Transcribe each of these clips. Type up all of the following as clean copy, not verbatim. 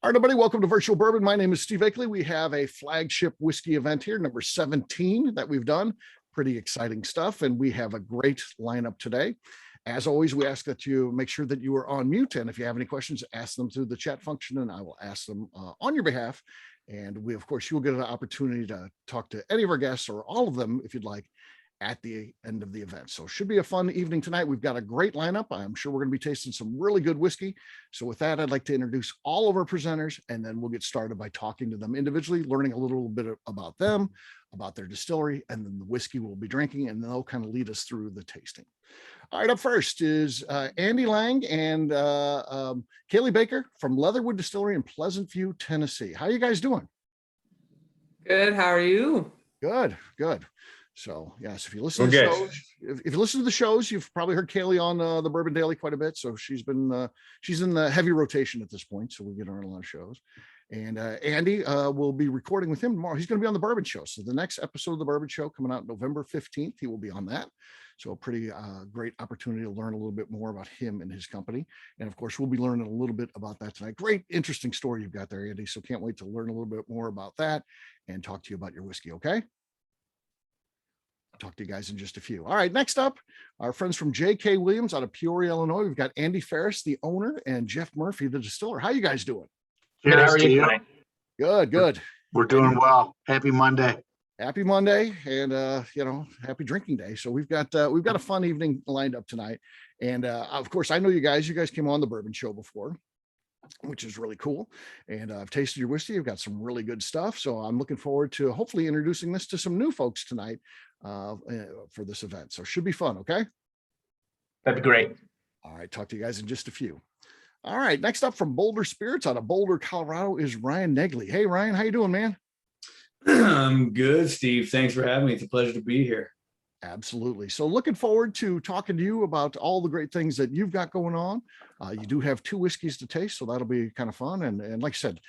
All right, everybody, welcome to Virtual Bourbon. My name is Steve Akley. We have a flagship whiskey event here, number 17 that we've done. Pretty exciting stuff, and we have a great lineup today. As always, we ask that you make sure that you are on mute, and if you have any questions, ask them through the chat function, and I will ask them on your behalf. And we, of course, you'll get an opportunity to talk to any of our guests or all of them, if you'd like, at the end of the event. So it should be a fun evening tonight. We've got a great lineup. I'm sure we're going to be tasting some really good whiskey. So with that, I'd like to introduce all of our presenters, and then we'll get started by talking to them individually, learning a little bit about them, about their distillery, and then the whiskey we'll be drinking, and they'll kind of lead us through the tasting. All right, up first is Andy Lang and Kaylee Baker from Leatherwood Distillery in Pleasant View, Tennessee. How are you guys doing? Good. How are you? Good, good. So yes, if you listen to the shows, if you listen to the shows, you've probably heard Kaylee on the Bourbon Daily quite a bit. So she's in the heavy rotation at this point. So we get her on a lot of shows. And Andy will be recording with him tomorrow. He's going to be on the Bourbon Show. So the next episode of the Bourbon Show coming out November 15th, he will be on that. So a pretty great opportunity to learn a little bit more about him and his company. And of course, we'll be learning a little bit about that tonight. Great, interesting story you've got there, Andy. So can't wait to learn a little bit more about that and talk to you about your whiskey. Okay. Talk to you guys in just a few. All right, next up, our friends from J.K. Williams out of Peoria, Illinois. We've got Andy Ferris, the owner, and Jeff Murphy, the distiller. How you guys doing? Good. How are you? Good. We're doing well. Happy Monday. Happy Monday, and happy drinking day. So we've got a fun evening lined up tonight, and of course, I know you guys. You guys came on the Bourbon Show before, which is really cool. And I've tasted your whiskey. You've got some really good stuff. So I'm looking forward to hopefully introducing this to some new folks tonight for this event. So it should be fun. Okay. That'd be great. All right. Talk to you guys in just a few. All right. Next up from Boulder Spirits out of Boulder, Colorado is Ryan Negley. Hey, Ryan, how you doing, man? I'm good, Steve. Thanks for having me. It's a pleasure to be here. Absolutely. So looking forward to talking to you about all the great things that you've got going on. You do have 2 whiskeys to taste, so that'll be kind of fun. And like I said,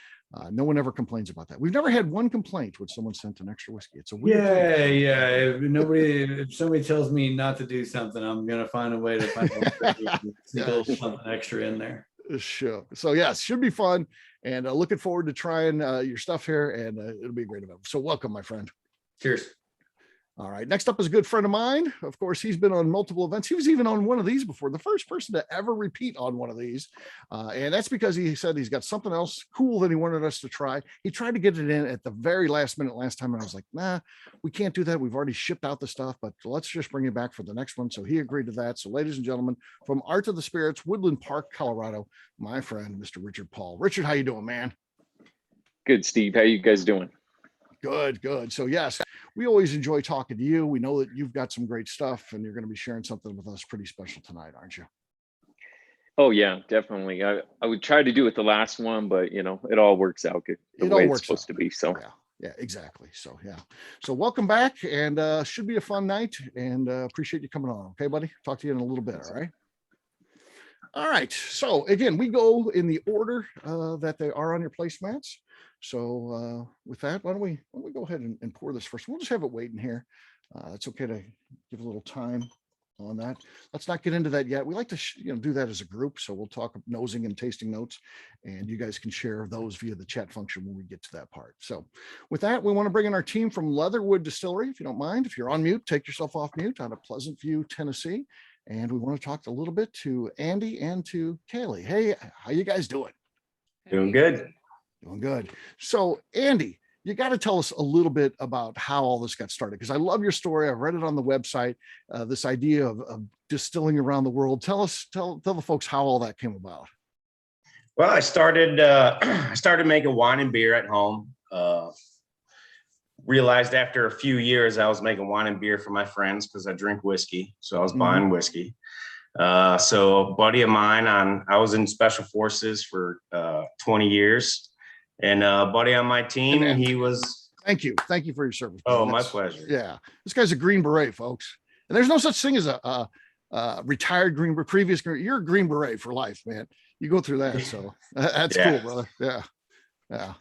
no one ever complains about that. We've never had one complaint when someone sent an extra whiskey. It's a weird thing. If somebody tells me not to do something, I'm gonna find a way to find something extra in there. Sure. So yes, should be fun. And looking forward to trying your stuff here, and it'll be a great event. So welcome, my friend. Cheers. All right. Next up is a good friend of mine. Of course, he's been on multiple events. He was even on one of these before, the first person to ever repeat on one of these. And that's because he said he's got something else cool that he wanted us to try. He tried to get it in at the very last minute last time. And I was like, nah, we can't do that. We've already shipped out the stuff, but let's just bring it back for the next one. So he agreed to that. So ladies and gentlemen, from Art of the Spirits, Woodland Park, Colorado, my friend, Mr. Richard Paul. Richard, how you doing, man? Good, Steve. How you guys doing? Good. So yes, we always enjoy talking to you. We know that you've got some great stuff, and you're going to be sharing something with us pretty special tonight, aren't you? Oh yeah, definitely. I would try to do it the last one, but it all works out good the way it's supposed to be. So yeah, exactly. So yeah. So welcome back, and should be a fun night, and appreciate you coming on. Okay, buddy. Talk to you in a little bit. All right. All right. So again, we go in the order that they are on your placemats. So with that, why don't we go ahead and pour this first? We'll just have it waiting here. It's okay to give a little time on that. Let's not get into that yet. We like to do that as a group. So we'll talk nosing and tasting notes, and you guys can share those via the chat function when we get to that part. So with that, we want to bring in our team from Leatherwood Distillery. If you don't mind, if you're on mute, take yourself off mute, out of Pleasant View, Tennessee. And we want to talk a little bit to Andy and to Kaylee. Hey, how you guys doing? Doing good. Doing good. So Andy, you got to tell us a little bit about how all this got started, because I love your story. I've read it on the website, this idea of distilling around the world. Tell the folks how all that came about. Well, I started making wine and beer at home. Realized after a few years I was making wine and beer for my friends because I drink whiskey. So I was buying whiskey. So a buddy of mine, I was in special forces for 20 years. And a buddy on my team, he was. Thank you for your service. Oh, my pleasure. Yeah, this guy's a Green Beret, folks. And there's no such thing as a retired Green Beret, previous Green. You're a Green Beret for life, man. You go through that, so that's cool, brother. Yeah.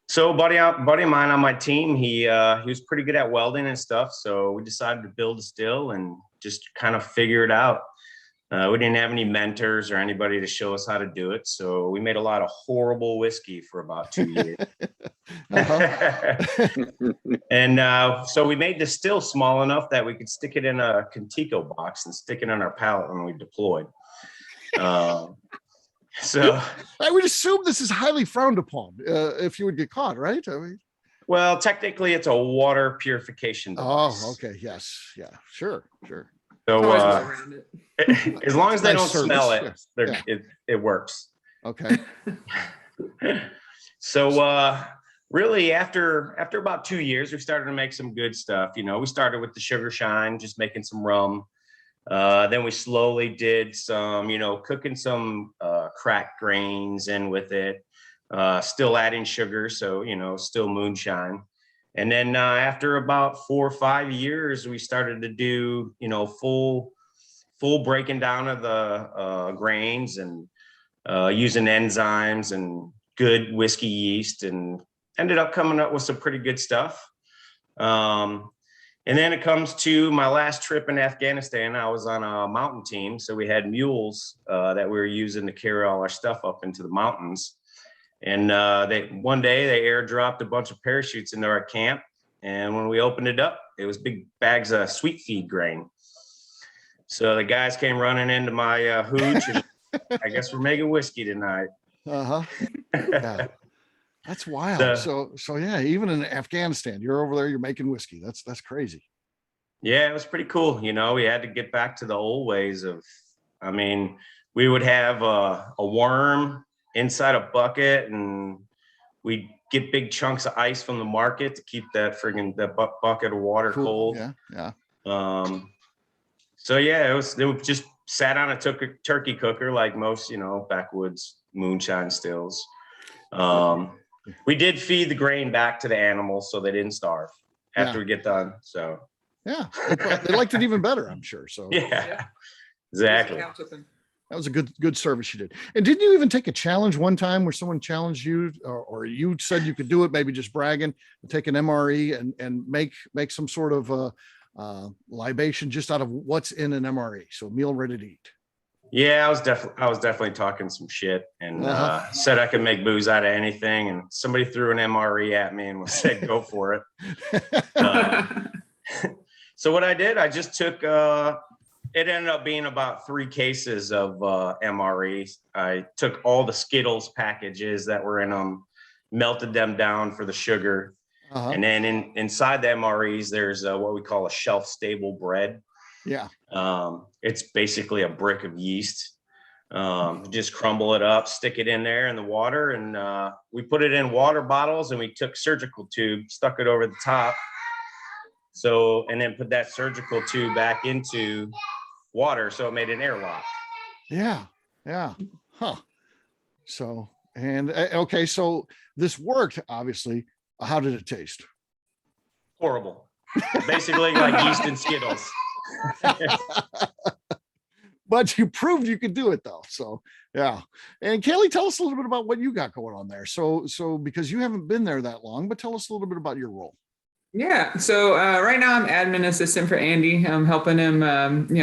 So a buddy of mine on my team, he was pretty good at welding and stuff. So we decided to build a still and just kind of figure it out. We didn't have any mentors or anybody to show us how to do it. So we made a lot of horrible whiskey for about 2 years. And so we made the still small enough that we could stick it in a Contico box and stick it on our pallet when we deployed. So I would assume this is highly frowned upon if you would get caught, right? I mean, well, technically it's a water purification device. oh, okay. Yes. Yeah, sure. So Always way around it. as long as they Nice don't service. smell it, Yeah. it works. Okay. So really after about 2 years, we started to make some good stuff. You know, we started with the sugar shine, just making some rum. Then we slowly did some, cooking some cracked grains in with it, still adding sugar. So, still moonshine. And then after about 4 or 5 years, we started to do, full breaking down of the grains and using enzymes and good whiskey yeast, and ended up coming up with some pretty good stuff. And then it comes to my last trip in Afghanistan. I was on a mountain team. So we had mules that we were using to carry all our stuff up into the mountains. And one day they airdropped a bunch of parachutes into our camp. And when we opened it up, it was big bags of sweet feed grain. So the guys came running into my hooch, and I guess we're making whiskey tonight. Yeah. That's wild. So yeah, even in Afghanistan, you're over there, you're making whiskey. That's crazy. Yeah, it was pretty cool. We had to get back to the old ways we would have a worm inside a bucket, and we'd get big chunks of ice from the market to keep that bucket of water cold. Yeah. So yeah, it was just sat on a turkey cooker like most, backwoods moonshine stills. We did feed the grain back to the animals so they didn't starve after we get done. So yeah, they liked it even better, I'm sure. So yeah. Exactly. That was a good service you did. And didn't you even take a challenge one time where someone challenged you, or you said you could do it, maybe just bragging, take an MRE and make some sort of libation just out of what's in an MRE, so meal ready to eat? Yeah, I was definitely talking some shit, and said I could make booze out of anything, and somebody threw an MRE at me and said, "Go for it." So what I did, I just took. It ended up being about 3 cases of MRE. I took all the Skittles packages that were in them, melted them down for the sugar, and then inside the MREs, there's what we call a shelf-stable bread. Yeah. It's basically a brick of yeast. Just crumble it up, stick it in there in the water, and we put it in water bottles, and we took surgical tube, stuck it over the top. So, and then put that surgical tube back into water, so it made an airlock. Yeah. Huh. So, and okay, so this worked, obviously. How did it taste? Horrible. Basically like yeast and Skittles. But you proved you could do it though. So yeah. And Kaylee, tell us a little bit about what you got going on there. So because you haven't been there that long, but tell us a little bit about your role. Yeah. So right now I'm admin assistant for Andy. I'm helping him,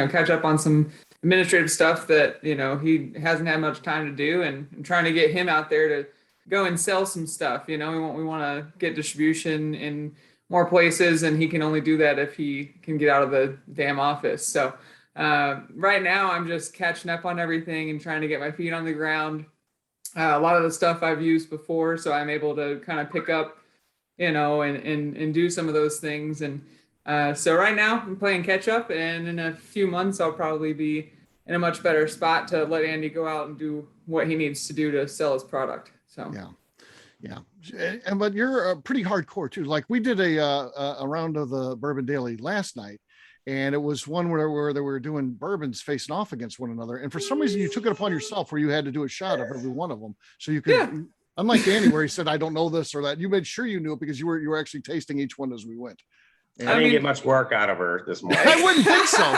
catch up on some administrative stuff that, he hasn't had much time to do, and trying to get him out there to go and sell some stuff. We want to get distribution in more places, and he can only do that if he can get out of the damn office. So right now I'm just catching up on everything and trying to get my feet on the ground. A lot of the stuff I've used before, so I'm able to kind of pick up, and do some of those things. And so right now I'm playing catch up, and in a few months I'll probably be in a much better spot to let Andy go out and do what he needs to do to sell his product. So yeah. But you're pretty hardcore too. Like we did a round of the Bourbon Daily last night, and it was one where they were doing bourbons facing off against one another. And for some reason you took it upon yourself where you had to do a shot of every one of them. So you could, unlike Andy, where he said, I don't know this or that, you made sure you knew it because you were actually tasting each one as we went. And I didn't get much work out of her this morning. I wouldn't think so.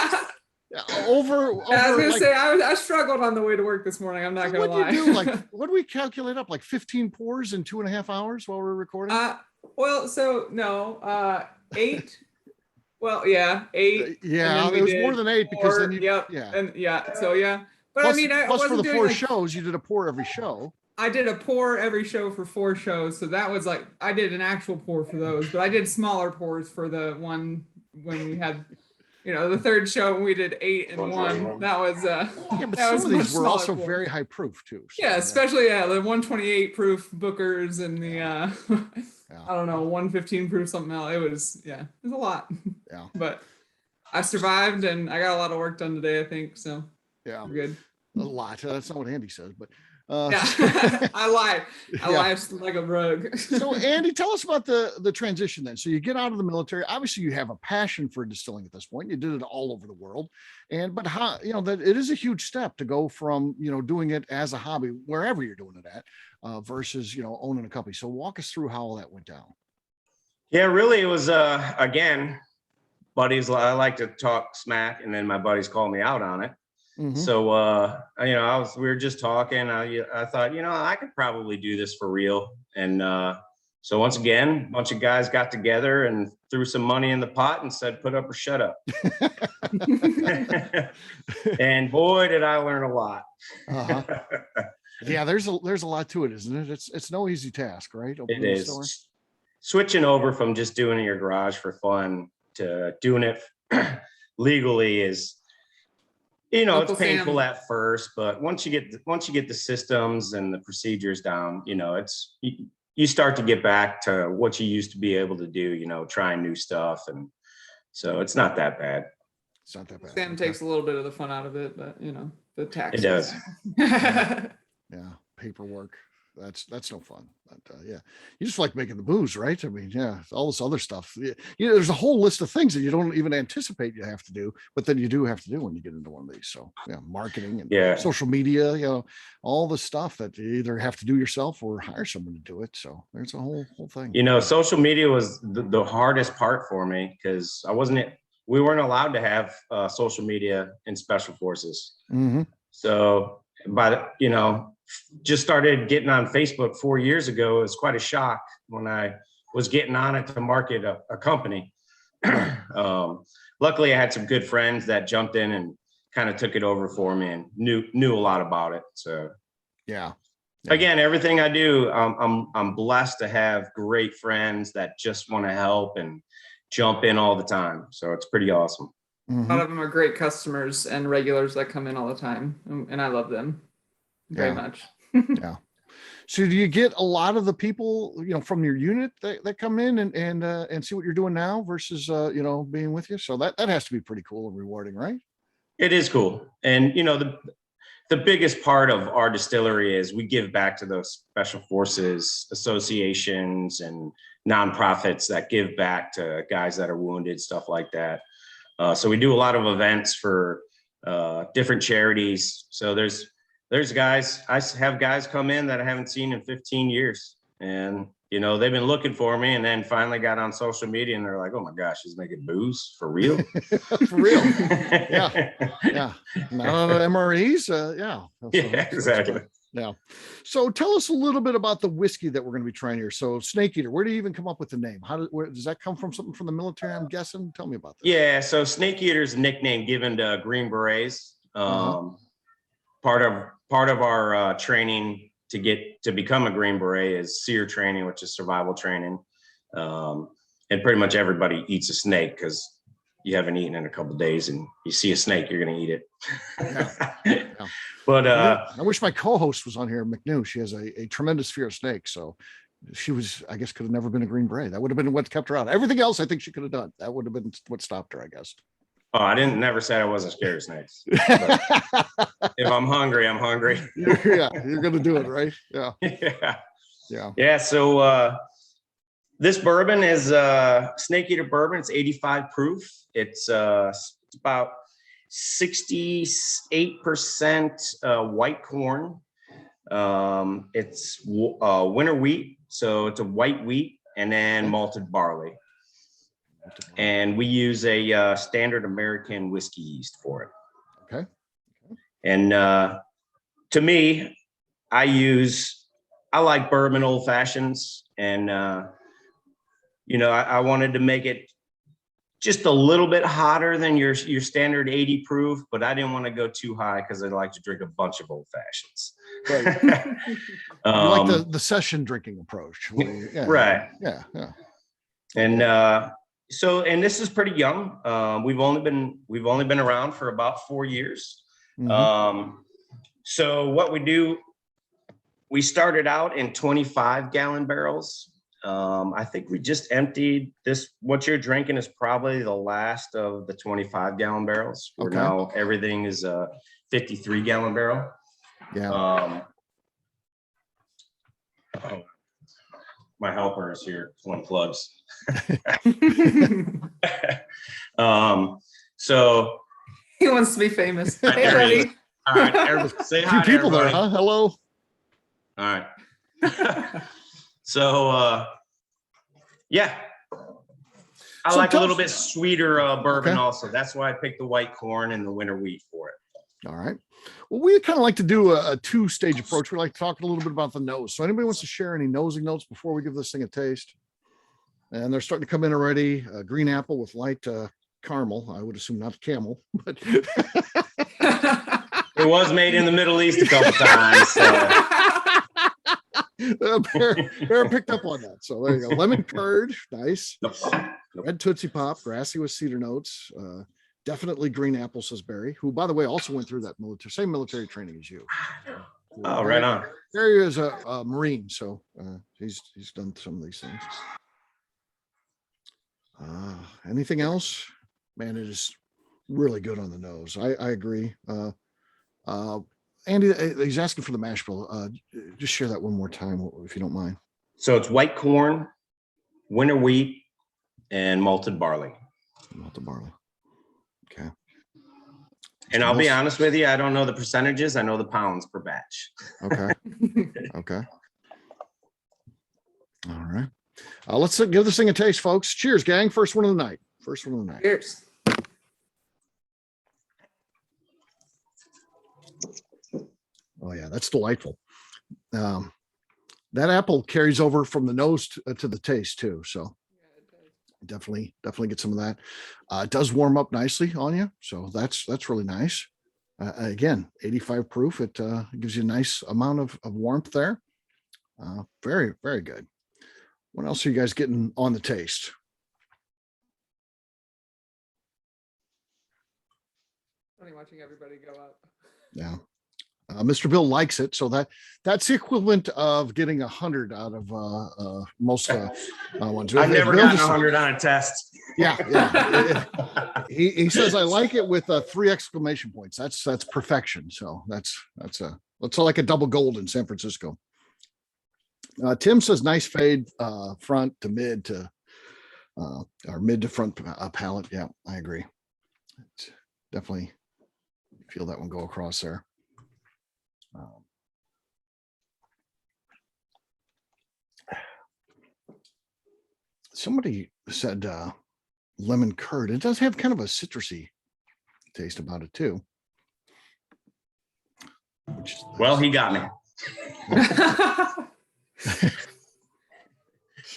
Over I was gonna say I struggled on the way to work this morning. I'm not gonna lie. What do you do? What do we calculate up? Like 15 pours in 2.5 hours while we're recording? 8. Well, yeah, 8. Yeah, we it was did more than 8 because 4, then you, yep, yeah. and yeah, so yeah. But Plus, I mean, I plus for wasn't the doing 4 like shows, you did a pour every show. I did a pour every show for 4 shows, so that was like I did an actual pour for those, but I did smaller pours for the one when we had, the third show when we did 8 and 1. That was Yeah, but that some was of much these were smaller also pours. very high proof too. So, Yeah, especially the 128 proof Bookers and the Yeah. I don't know 115 proof something else. It was a lot. Yeah. But I survived and I got a lot of work done today, I think. So Yeah, we're good. a lot. That's not what Andy says, but Yeah, I lied. I Yeah. lied like a rug. So Andy, tell us about the transition then. So you get out of the military. Obviously, you have a passion for distilling at this point. You did it all over the world, but how that it is a huge step to go from doing it as a hobby wherever you're doing it at versus owning a company. So walk us through how all that went down. Yeah, really, it was again, buddies. I like to talk smack, and then my buddies call me out on it. Mhm. So we were just talking. I thought, I could probably do this for real. And so once again, a bunch of guys got together and threw some money in the pot and said, "Put up or shut up." And boy, did I learn a lot. Uh-huh. Yeah, there's a lot to it, isn't it? It's no easy task, right? It Opening a is. store. Switching over from just doing it in your garage for fun to doing it legally is, Uncle it's painful Sam. at first, but once you get the systems and the procedures down, you start to get back to what you used to be able to do, trying new stuff. And so it's not that bad. It's not that bad. Sam Okay. takes a little bit of the fun out of it, but the taxes. It does. Yeah, paperwork. That's no fun. But yeah, you just like making the booze, right? I mean, yeah, all this other stuff. There's a whole list of things that you don't even anticipate you have to do, but then you do have to do when you get into one of these. So yeah, marketing and social media, all the stuff that you either have to do yourself or hire someone to do it. So there's a whole thing. Social media was the hardest part for me because we weren't allowed to have social media in special forces. Mm-hmm. So, but just started getting on Facebook 4 years ago. It was quite a shock when I was getting on it to market a company. Luckily, I had some good friends that jumped in and kind of took it over for me and knew a lot about it. So, yeah. Again, everything I do, I'm blessed to have great friends that just want to help and jump in all the time. So it's pretty awesome. Mm-hmm. A lot of them are great customers and regulars that come in all the time, and I love them very much. Yeah. So do you get a lot of the people, from your unit that come in and see what you're doing now versus, being with you? So that has to be pretty cool and rewarding, right? It is cool. And, the biggest part of our distillery is we give back to those special forces associations and nonprofits that give back to guys that are wounded, stuff like that. So we do a lot of events for different charities. So there's guys, I have guys come in that I haven't seen in 15 years. And, they've been looking for me and then finally got on social media and they're like, "Oh my gosh, he's making booze for real?" For real. Yeah. Yeah. Not on MREs. Yeah. Yeah, exactly. Yeah. So tell us a little bit about the whiskey that we're going to be trying here. So Snake Eater, where do you even come up with the name? Where does that come from? Something from the military, I'm guessing? Tell me about this. Yeah. So Snake Eater is a nickname given to Green Berets. Part of our training to become a Green Beret is SEER training, which is survival training. And pretty much everybody eats a snake because you haven't eaten in a couple of days and you see a snake, you're going to eat it. Yeah. But I wish my co-host was on here, McNew. She has a tremendous fear of snakes. So she I guess, could have never been a Green Beret. That would have been what kept her out. Everything else I think she could have done. That would have been what stopped her, I guess. Oh, I never said I wasn't scared of snakes. If I'm hungry, I'm hungry. You're going to do it, right? Yeah. Yeah. So this bourbon is Snake Eater bourbon. It's 85 proof. It's about 68% white corn. It's winter wheat, so it's a white wheat, and then malted barley. And we use a standard American whiskey yeast for it. Okay. And to me, I like bourbon old fashions, and I wanted to make it just a little bit hotter than your standard 80 proof, but I didn't want to go too high because I like to drink a bunch of old fashions. Right. You like the session drinking approach. Right. Yeah. And and this is pretty young. We've only been around for about 4 years. Mhm. So what we do, we started out in 25-gallon barrels. I think we just emptied this. What you're drinking is probably the last of the 25-gallon barrels. Where Okay. now everything is a 53-gallon barrel. Yeah. My helper is here pulling plugs. So He wants to be famous. There Hey, he buddy. is. All right, say A hi few to people there, everybody. huh? Hello. All right. So yeah, I So like a tell little us- bit sweeter bourbon Okay. also. That's why I picked the white corn and the winter wheat for it. All right. Well, we kind of like to do a two-stage approach. We like to talk a little bit about the nose. So anybody wants to share any nosing notes before we give this thing a taste? And they're starting to come in already. Green apple with light caramel. I would assume not camel, but It was made in the Middle East a couple times. So. Bear picked up on that. So there you go. Lemon curd, nice. Red Tootsie Pop, grassy with cedar notes. Definitely green apple, says Barry, who, by the way, also went through that same military training as you. Oh, right on. Barry is a Marine, so he's done some of these things. Anything else? Man, it is really good on the nose. I agree. Andy, he's asking for the mash bill. Just share that one more time, if you don't mind. So it's white corn, winter wheat, and malted barley. Malted barley. Okay. And I'll be honest with you, I don't know the percentages. I know the pounds per batch. Okay. Okay. All right. Let's give this thing a taste, folks. Cheers, gang. First one of the night. First one of the night. Cheers. Oh yeah, that's delightful. That apple carries over from the nose to the taste too. So definitely get some of that. It does warm up nicely on you, so that's really nice. Again, 85 proof. It gives you a nice amount of warmth there. Very good. What else are you guys getting on the taste? Funny watching everybody go up. Yeah. Mr. Bill likes it, so that's the equivalent of getting 100 out of most ones. I've If never Bill gotten just- 100 on a test. Yeah. He says I like it with 3 exclamation points. That's perfection. So that's like a double gold in San Francisco. Tim says nice fade front to mid to or mid to front palate. Yeah, I agree. It's definitely feel that one go across there. Somebody said lemon curd. It does have kind of a citrusy taste about it too. Which is Well, he got me. so,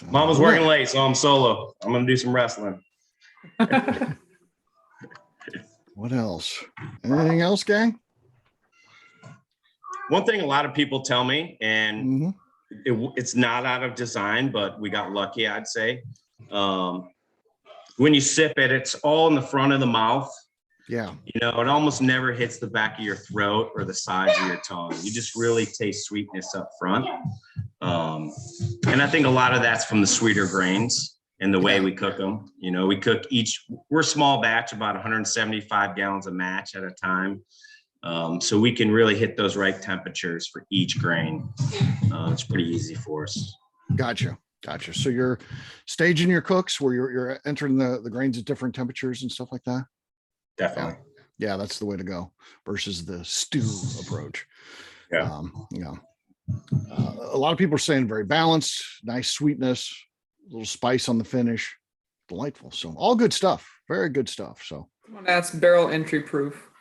Mom was working late, so I'm solo. I'm going to do some wrestling. What else? Anything else, gang? One thing a lot of people tell me, and Mhm. it's not out of design, but we got lucky, I'd say. When you sip it, it's all in the front of the mouth. Yeah. You know, it almost never hits the back of your throat or the sides of your tongue. You just really taste sweetness up front. And I think a lot of that's from the sweeter grains and the way we cook them. You know, we're a small batch, about 175 gallons a match at a time. So we can really hit those right temperatures for each grain. It's pretty easy for us. Gotcha. So you're staging your cooks where you're entering the grains at different temperatures and stuff like that. Definitely. Yeah, that's the way to go versus the stew approach. Yeah. A lot of people are saying very balanced, nice sweetness, a little spice on the finish, delightful. So all good stuff, very good stuff. So That's barrel entry proof.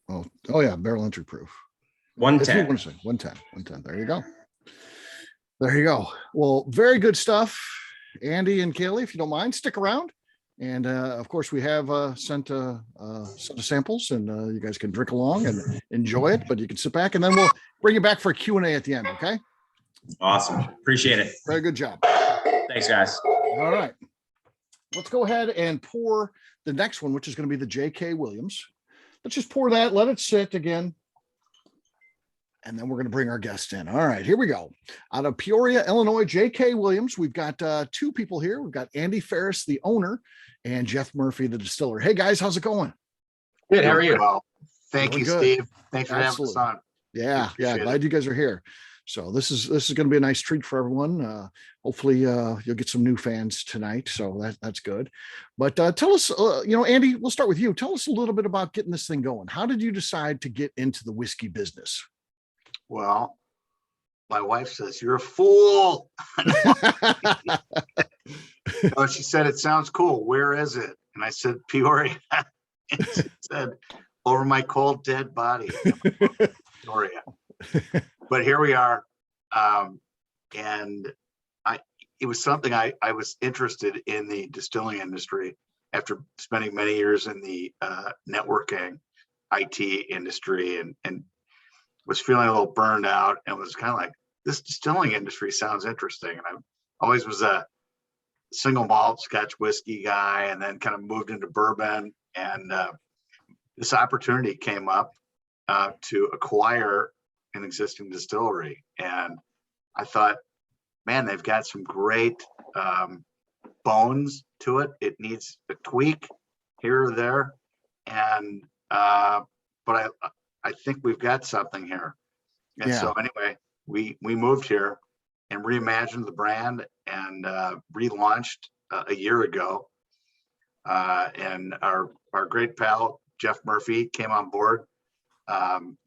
oh yeah, barrel entry proof. 110. 110. There you go. There you go. Well, very good stuff. Andy and Kaylee, if you don't mind, stick around. And of course, we have sent a set of samples, and you guys can drink along and enjoy it. But you can sit back, and then we'll bring you back for a Q&A at the end. Okay. Awesome. Appreciate it. Very good job. Thanks, guys. All right. Let's go ahead and pour the next one, which is going to be the J.K. Williams. Let's just pour that. Let it sit again. And then we're going to bring our guest in. All right, here we go. Out of Peoria, Illinois, J.K. Williams. We've got two people here. We've got Andy Ferris, the owner, and Jeff Murphy, the distiller. Hey, guys, how's it going? Good. How are you? Well, thank Really you, good. Steve. Thanks for Absolutely. having us on. Yeah, Appreciate glad you guys are here. So this is going to be a nice treat for everyone. Hopefully you'll get some new fans tonight. So that's good. But tell us, Andy, we'll start with you. Tell us a little bit about getting this thing going. How did you decide to get into the whiskey business? Well, my wife says, "You're a fool." Oh, she said, "It sounds cool. Where is it?" And I said, "Peoria." And she said, "Over my cold, dead body." Peoria. But here we are. And it was something I was interested in the distilling industry after spending many years in the networking IT industry and was feeling a little burned out and was kind of like, this distilling industry sounds interesting. And I always was a single malt Scotch whiskey guy, and then kind of moved into bourbon. And this opportunity came up to acquire an existing distillery. And I thought, man, they've got some great bones to it. It needs a tweak here or there. And, but I think we've got something here. And so anyway, we moved here and reimagined the brand and relaunched a year ago. And our great pal, Jeff Murphy, came on board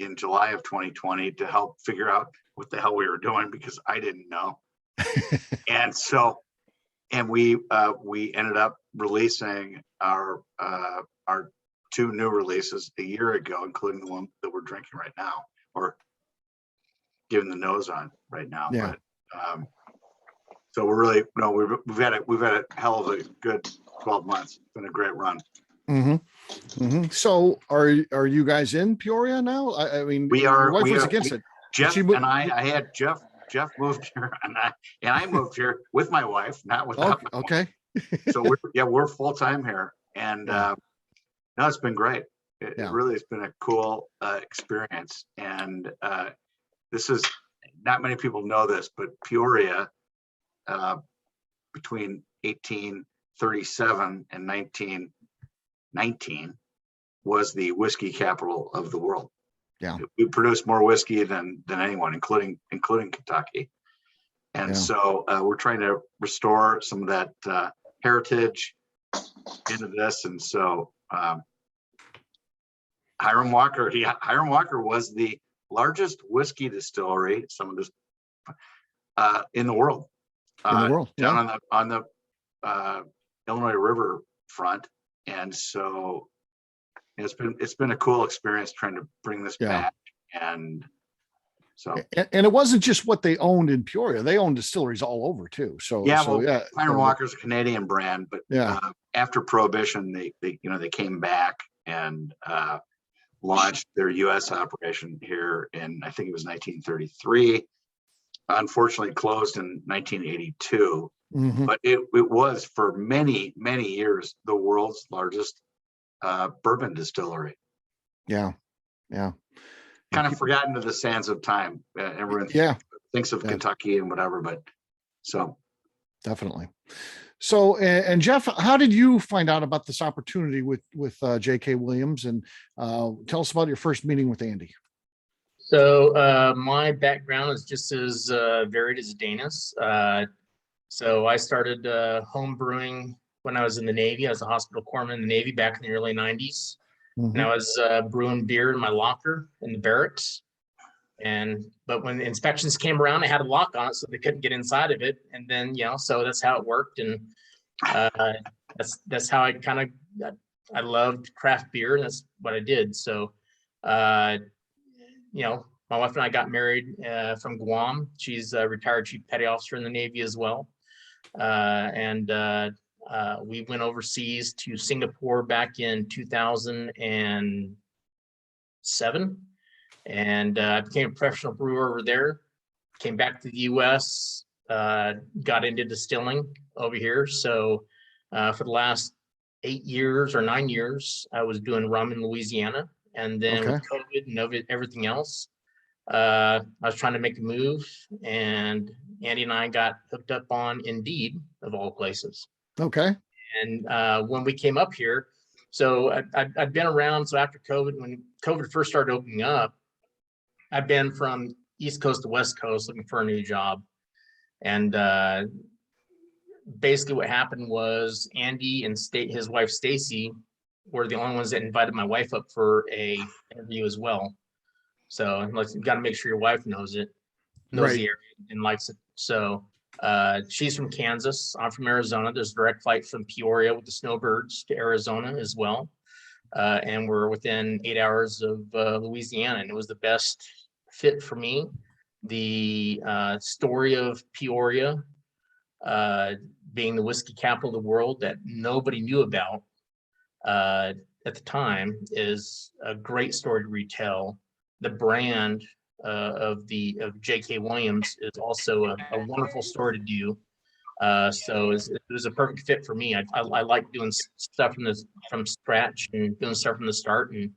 in July of 2020 to help figure out what the hell we were doing, because I didn't know. And so, and we ended up releasing our two new releases a year ago, including the one that we're drinking right now, or giving the nose on right now. Yeah. But, so we're really, we've had a hell of a good 12 months. It's been a great run. Mm-hmm. Mm-hmm. So are you guys in Peoria now? I mean, We are. Your wife we was are, against it. Jeff She and I had Jeff moved here, and I moved here with my wife, not without. Okay. So we're full time here, and no, it's been great. It really has been a cool experience, and this is, not many people know this, but Peoria, between 1837 and 1919, was the whiskey capital of the world. Yeah, we produced more whiskey than anyone, including Kentucky. And so we're trying to restore some of that heritage into this. And so Hiram Walker was the largest whiskey distillery, some of this in the world. Down on the Illinois River front. And so it's been a cool experience trying to bring this back. And so, and it wasn't just what they owned in Peoria; they owned distilleries all over too. So Hiram Walker's a Canadian brand, but after Prohibition, they came back and launched their U.S. operation here in, I think it was 1933. Unfortunately, closed in 1982. Mm-hmm. But it was for many years the world's largest bourbon distillery. Kind of forgotten to the sands of time. Everyone thinks of Kentucky and whatever, but so definitely. So, and Jeff, how did you find out about this opportunity with J.K. Williams? And tell us about your first meeting with Andy. So my background is just as varied as Dana's. So I started home brewing when I was in the Navy. I was a hospital corpsman in the Navy back in the early 90s. Mm-hmm. And I was brewing beer in my locker in the barracks. But when the inspections came around, I had a lock on it so they couldn't get inside of it. And then, so that's how it worked. And that's how I I loved craft beer. And that's what I did. So, my wife and I got married from Guam. She's a retired chief petty officer in the Navy as well. And We went overseas to Singapore back in 2007, and I became a professional brewer over there. Came back to the US, got into distilling over here. So for the last 8 years or 9 years, I was doing rum in Louisiana. And then with COVID and everything else, I was trying to make a move, and Andy and I got hooked up on Indeed, of all places. Okay. And when we came up here, so I'd been around. So after COVID, when COVID first started opening up, I've been from East Coast to West Coast looking for a new job. And basically what happened was Andy and his wife Stacy were the only ones that invited my wife up for a interview as well. So you got to make sure your wife knows the area and likes it. So she's from Kansas. I'm from Arizona. There's a direct flight from Peoria with the snowbirds to Arizona as well. And we're within 8 hours of Louisiana, and it was the best fit for me. The story of Peoria being the whiskey capital of the world that nobody knew about at the time is a great story to retell. The brand of J.K. Williams is also a wonderful story to do. So it was a perfect fit for me. I like doing stuff from scratch and doing stuff from the start and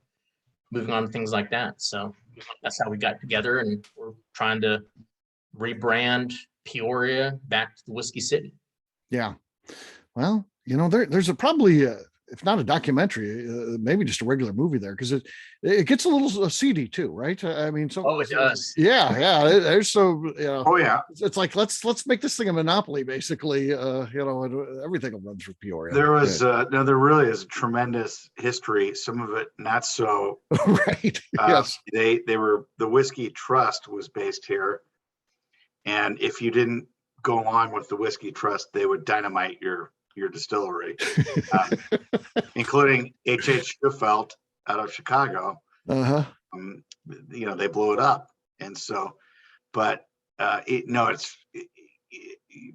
moving on to things like that. So that's how we got together, and we're trying to rebrand Peoria back to the Whiskey City. Yeah. Well, there's probably if not a documentary, maybe just a regular movie there, because it gets a little seedy too, right? I mean, so it does. Yeah. There's Oh yeah. It's like let's make this thing a monopoly, basically. And everything will run through Peoria. There was there really is a tremendous history. Some of it not so. Right. Yes. The Whiskey Trust was based here, and if you didn't go along with the Whiskey Trust, they would dynamite your distillery, including H.H. Schiffelt out of Chicago. Uh-huh. They blew it up. And so, but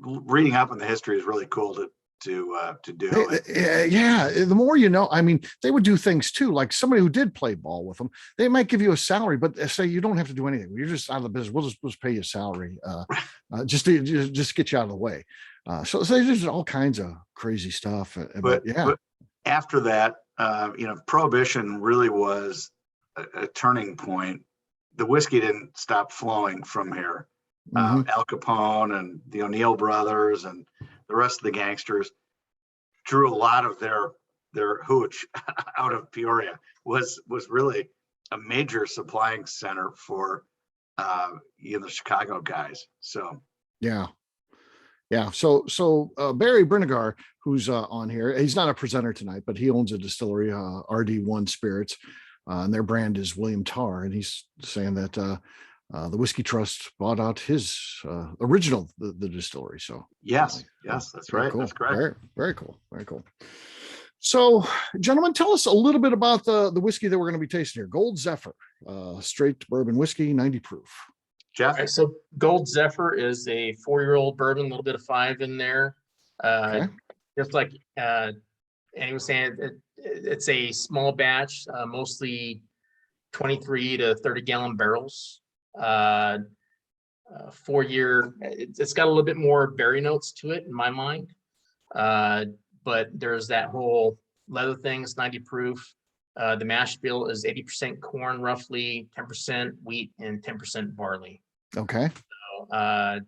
reading up on the history is really cool to do. Yeah. The more you know, I mean, they would do things too. Like somebody who did play ball with them, they might give you a salary, but say you don't have to do anything. You're just out of the business. We'll just pay you a salary, just to get you out of the way. So there's all kinds of crazy stuff. But after that, Prohibition really was a turning point. The whiskey didn't stop flowing from here. Mm-hmm. Al Capone and the O'Neill brothers and the rest of the gangsters drew a lot of their hooch out of Peoria. Was really a major supplying center for the Chicago guys. So yeah. So Barry Brinegar, who's on here, he's not a presenter tonight, but he owns a distillery, RD1 Spirits, and their brand is William Tarr, and he's saying that the Whiskey Trust bought out his original the distillery. So yes, that's right. Cool. That's correct. Very, very cool. Very cool. So, gentlemen, tell us a little bit about the whiskey that we're going to be tasting here. Gold Zephyr, straight bourbon whiskey, 90 proof. Jeff? All right, so Gold Zephyr is a 4-year-old bourbon, a little bit of 5 in there. Just like Andy was saying, it's a small batch, mostly 23 to 30 gallon barrels. 4-year, it's got a little bit more berry notes to it in my mind. But there's that whole leather thing. It's 90 proof. The mash bill is 80% corn, roughly 10% wheat and 10% barley. Okay. So,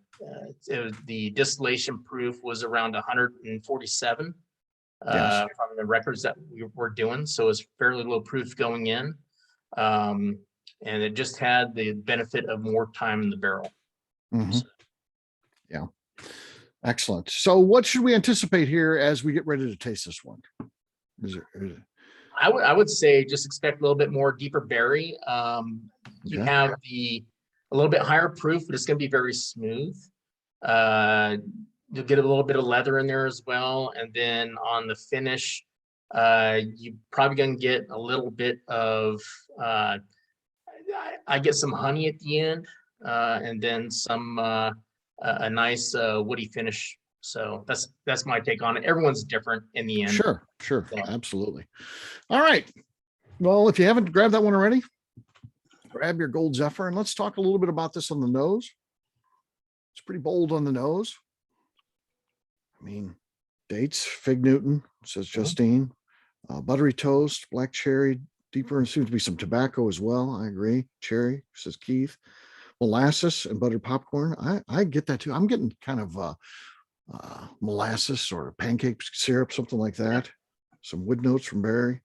the distillation proof was around 147 Yes. from the records that we were doing. So it's fairly low proof going in. And it just had the benefit of more time in the barrel. Mm-hmm. So, yeah. Excellent. So what should we anticipate here as we get ready to taste this one? I would say just expect a little bit more deeper berry. You have a little bit higher proof, but it's going to be very smooth. You'll get a little bit of leather in there as well. And then on the finish, you're probably going to get a little bit of, I get some honey at the end, and then some, a nice woody finish So that's my take on it. Everyone's different in the end. Sure, So- absolutely. All right. Well, if you haven't grabbed that one already, grab your Gold Zephyr and let's talk a little bit about this on the nose. It's pretty bold on the nose. I mean, dates, Fig Newton, says Justine, buttery toast, black cherry, deeper, and seems to be some tobacco as well. I agree. Cherry, says Keith. Molasses and buttered popcorn. I get that too. I'm getting kind of molasses or pancake syrup, something like that. Some wood notes from berry.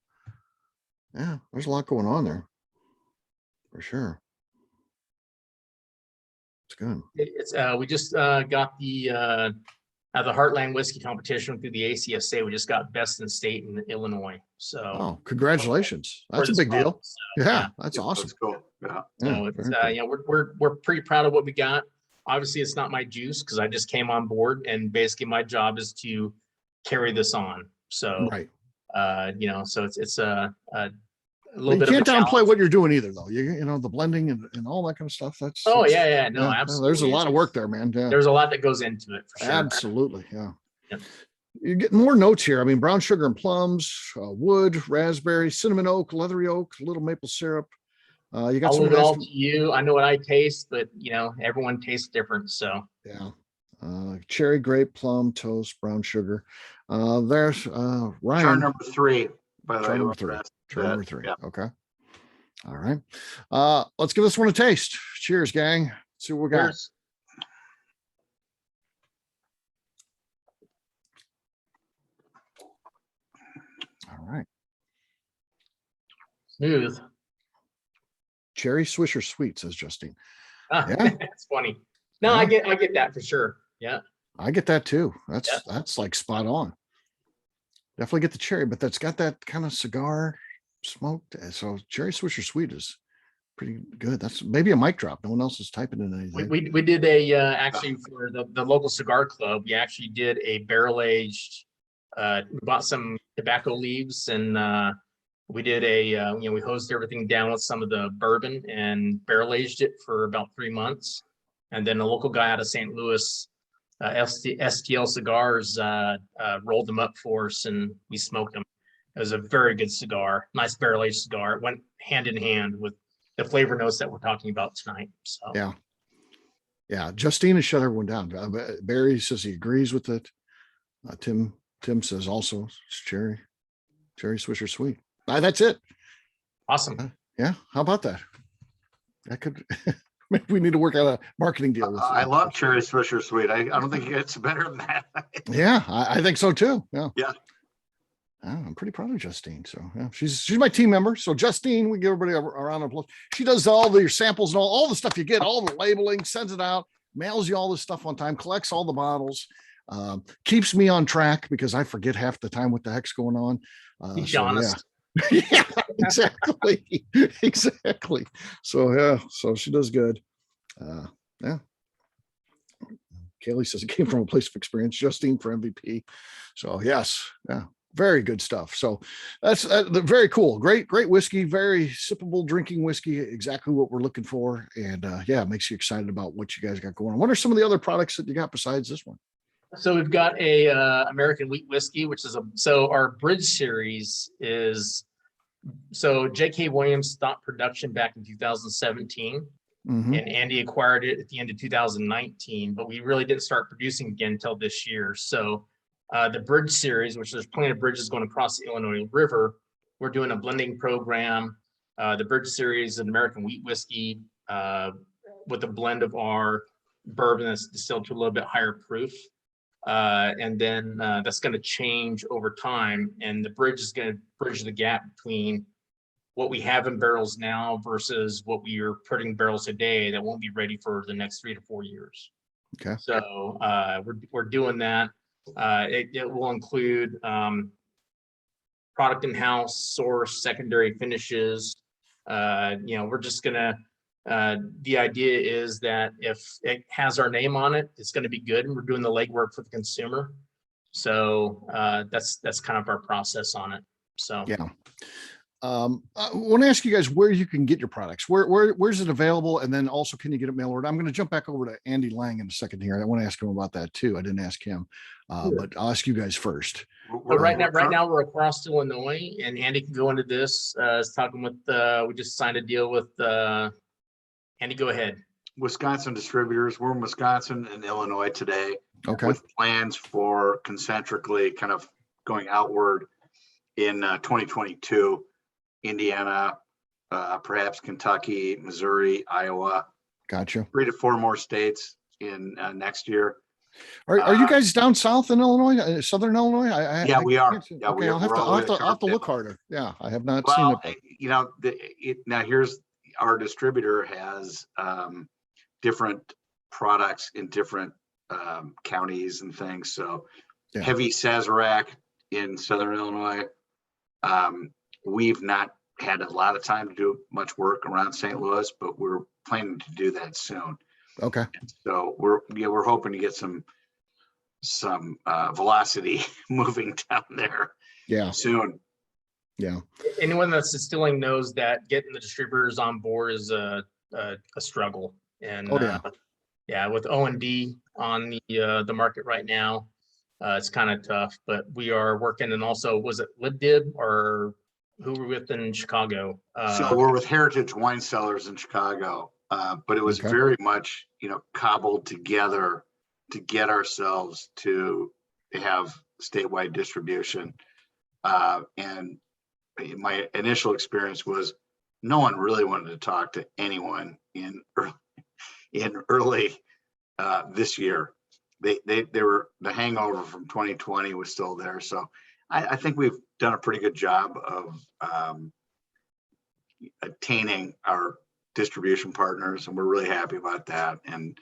Yeah, there's a lot going on there for sure. It's good. It's we just got the Heartland Whiskey Competition through the ACSA. We just got best in state in Illinois. So Oh, congratulations. That's a this big deal. month. So, Yeah, that's awesome. That's cool. Yeah. So it's very cool. we're pretty proud of what we got. Obviously, it's not my juice because I just came on board, and basically my job is to carry this on. So Right. so it's a But little you bit of a can't downplay challenge. what you're doing either, though. You know, the blending and all that kind of stuff. That's Oh that's- yeah, no, yeah, absolutely. There's a lot of work there, man. Yeah. There's a lot that goes into it for sure. Absolutely. Yeah. Yep. You're getting more notes here. I mean, brown sugar and plums, wood, raspberry, cinnamon oak, leathery oak, little maple syrup. You got I'll some leave it all nice, to you. I know what I taste, but everyone tastes different. So yeah. Cherry, grape, plum, toast, brown sugar. There's Chart Ryan. number 3, by the way. Chart number whoever 3. asked Chart that. number 3. Yeah. Okay. All right. Let's give this one a taste. Cheers, gang. See what we got. cheers. All right. Smooth. Cherry Swisher sweet, says Justine. Ah, Yeah. That's funny. No, Yeah. I get that for sure. Yeah. I get that too. That's Yeah. that's like spot on. Definitely get the cherry, but that's got that kind of cigar smoked. So cherry Swisher sweet is pretty good. That's maybe a mic drop. No one else is typing in anything. We did a actually for the local cigar club. We actually did a barrel aged. We bought some tobacco leaves and we did we hosed everything down with some of the bourbon and barrel aged it for about 3 months. And then a local guy out of St. Louis, STL Cigars, rolled them up for us and we smoked them. It was a very good cigar, nice barrel aged cigar. It went hand in hand with the flavor notes that we're talking about tonight. So Yeah. Yeah. Justine has shut everyone down. Barry says he agrees with it. Tim says also it's cherry Swisher sweet. That's it. awesome. Yeah. How about that? That could maybe we need to work out a marketing deal with I love Cherry Swisher Sweet. I don't think it gets better than that. Yeah, I think so too. Yeah. Yeah. I'm pretty proud of Justine. So yeah, she's my team member. So Justine, we give everybody a round of applause. She does all the samples and all the stuff you get, all the labeling, sends it out, mails you all this stuff on time, collects all the bottles, keeps me on track because I forget half the time what the heck's going on. Be So, honest. Yeah. Yeah, exactly. Exactly. So yeah, so she does good. Yeah. Kaylee says it came from a place of experience. Justine for MVP. So yes, yeah, very good stuff. So that's very cool. Great whiskey, very sippable drinking whiskey. Exactly what we're looking for. And yeah, it makes you excited about what you guys got going on. What are some of the other products that you got besides this one? So we've got a American wheat whiskey, which is so our Bridge series is, so J.K. Williams stopped production back in 2017 Mhm. and Andy acquired it at the end of 2019, but we really didn't start producing again until this year. So the Bridge series, which there's plenty of bridges going across the Illinois River, we're doing a blending program. The Bridge series is an American wheat whiskey with a blend of our bourbon that's distilled to a little bit higher proof. And then that's going to change over time. And the Bridge is going to bridge the gap between what we have in barrels now versus what we are putting in barrels today that won't be ready for the next 3 to 4 years. Okay. So we're doing that. It will include product in-house, source, secondary finishes. We're just gonna. The idea is that if it has our name on it, it's going to be good, and we're doing the legwork for the consumer. So that's kind of our process on it. So Yeah. I want to ask you guys where you can get your products. Where's it available? And then also, can you get it mail order? I'm going to jump back over to Andy Lang in a second here. I want to ask him about that too. I didn't ask him, but I'll ask you guys first. But right now we're across Illinois, and Andy can go into this. Is talking with. We just signed a deal with. Andy, go ahead. Wisconsin distributors. We're in Wisconsin and Illinois today. Okay. With plans for concentrically kind of going outward in 2022, Indiana, perhaps Kentucky, Missouri, Iowa. Gotcha. 3 to 4 more states in next year. Are you guys down south in Illinois, Southern Illinois? Yeah, we are. Yeah, we I'll are. have We're to, all the I'll way have to, to I'll have to look Carbondale. harder. Yeah, I have not seen Well, it. you know, now here's our distributor has different products in different counties and things. So Yeah. heavy Sazerac in Southern Illinois. We've not had a lot of time to do much work around St. Louis, but we're planning to do that soon. Okay. So we're hoping to get some velocity moving down there Yeah. soon. Yeah. Anyone that's distilling knows that getting the distributors on board is a struggle. And Oh, yeah. yeah, with O&D on the market right now, it's kind of tough. But we are working, and also, was it LibDib or who were with in Chicago? So we're with Heritage Wine Cellars in Chicago, but it was Okay. very much, cobbled together to get ourselves to have statewide distribution. And my initial experience was no one really wanted to talk to anyone in early this year. They were, the hangover from 2020 was still there. So I think we've done a pretty good job of attaining our distribution partners, and we're really happy about that. And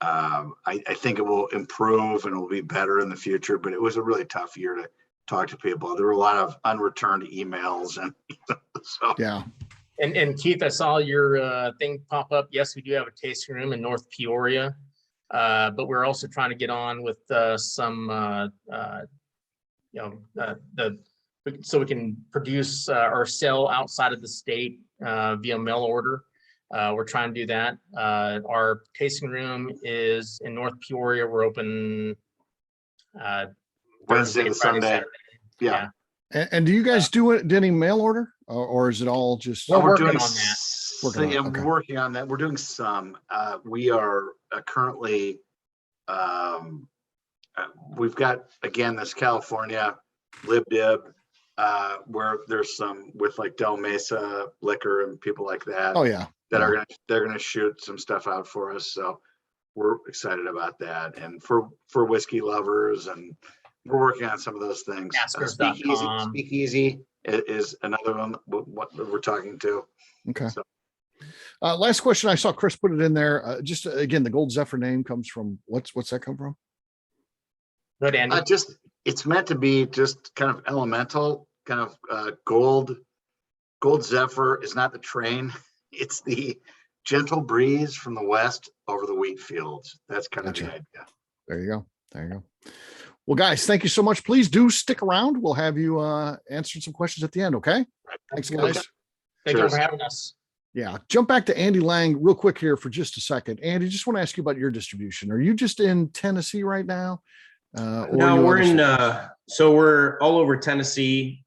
I think it will improve and it will be better in the future, but it was a really tough year to talk to people. There were a lot of unreturned emails, and so Yeah. And Keith, I saw your thing pop up. Yes, we do have a tasting room in North Peoria, but we're also trying to get on with some, so we can produce or sell outside of the state via mail order. We're trying to do that. Our tasting room is in North Peoria. We're open Wednesday to Friday, Sunday. Saturday. Yeah. And do you guys do it? Did any mail order, or is it all just? We're working doing on that. Working on it, okay. We're working on that. We're doing some. We are currently. We've got, again, this California LibDib, where there's some with like Del Mesa Liquor and people like that. Oh yeah. That Yeah. they're gonna shoot some stuff out for us. So we're excited about that. And for whiskey lovers, and we're working on some of those things. Caskers.com. Speakeasy is another one. What we're talking to. Okay. So- Last question. I saw Chris put it in there. Just again, the Gold Zephyr name comes from what's that come from? Good, Andy. It's meant to be just kind of elemental, kind of gold. Gold Zephyr is not the train. It's the gentle breeze from the west over the wheat fields. That's kind of the Gotcha. idea. There you go. There you go. Well, guys, thank you so much. Please do stick around. We'll have you answer some questions at the end. Okay. Thanks, guys. Thank you Cheers. for having us. Yeah. Jump back to Andy Lang real quick here for just a second. Andy, just want to ask you about your distribution. Are you just in Tennessee right now? Or No, you we're other in, states? so we're all over Tennessee,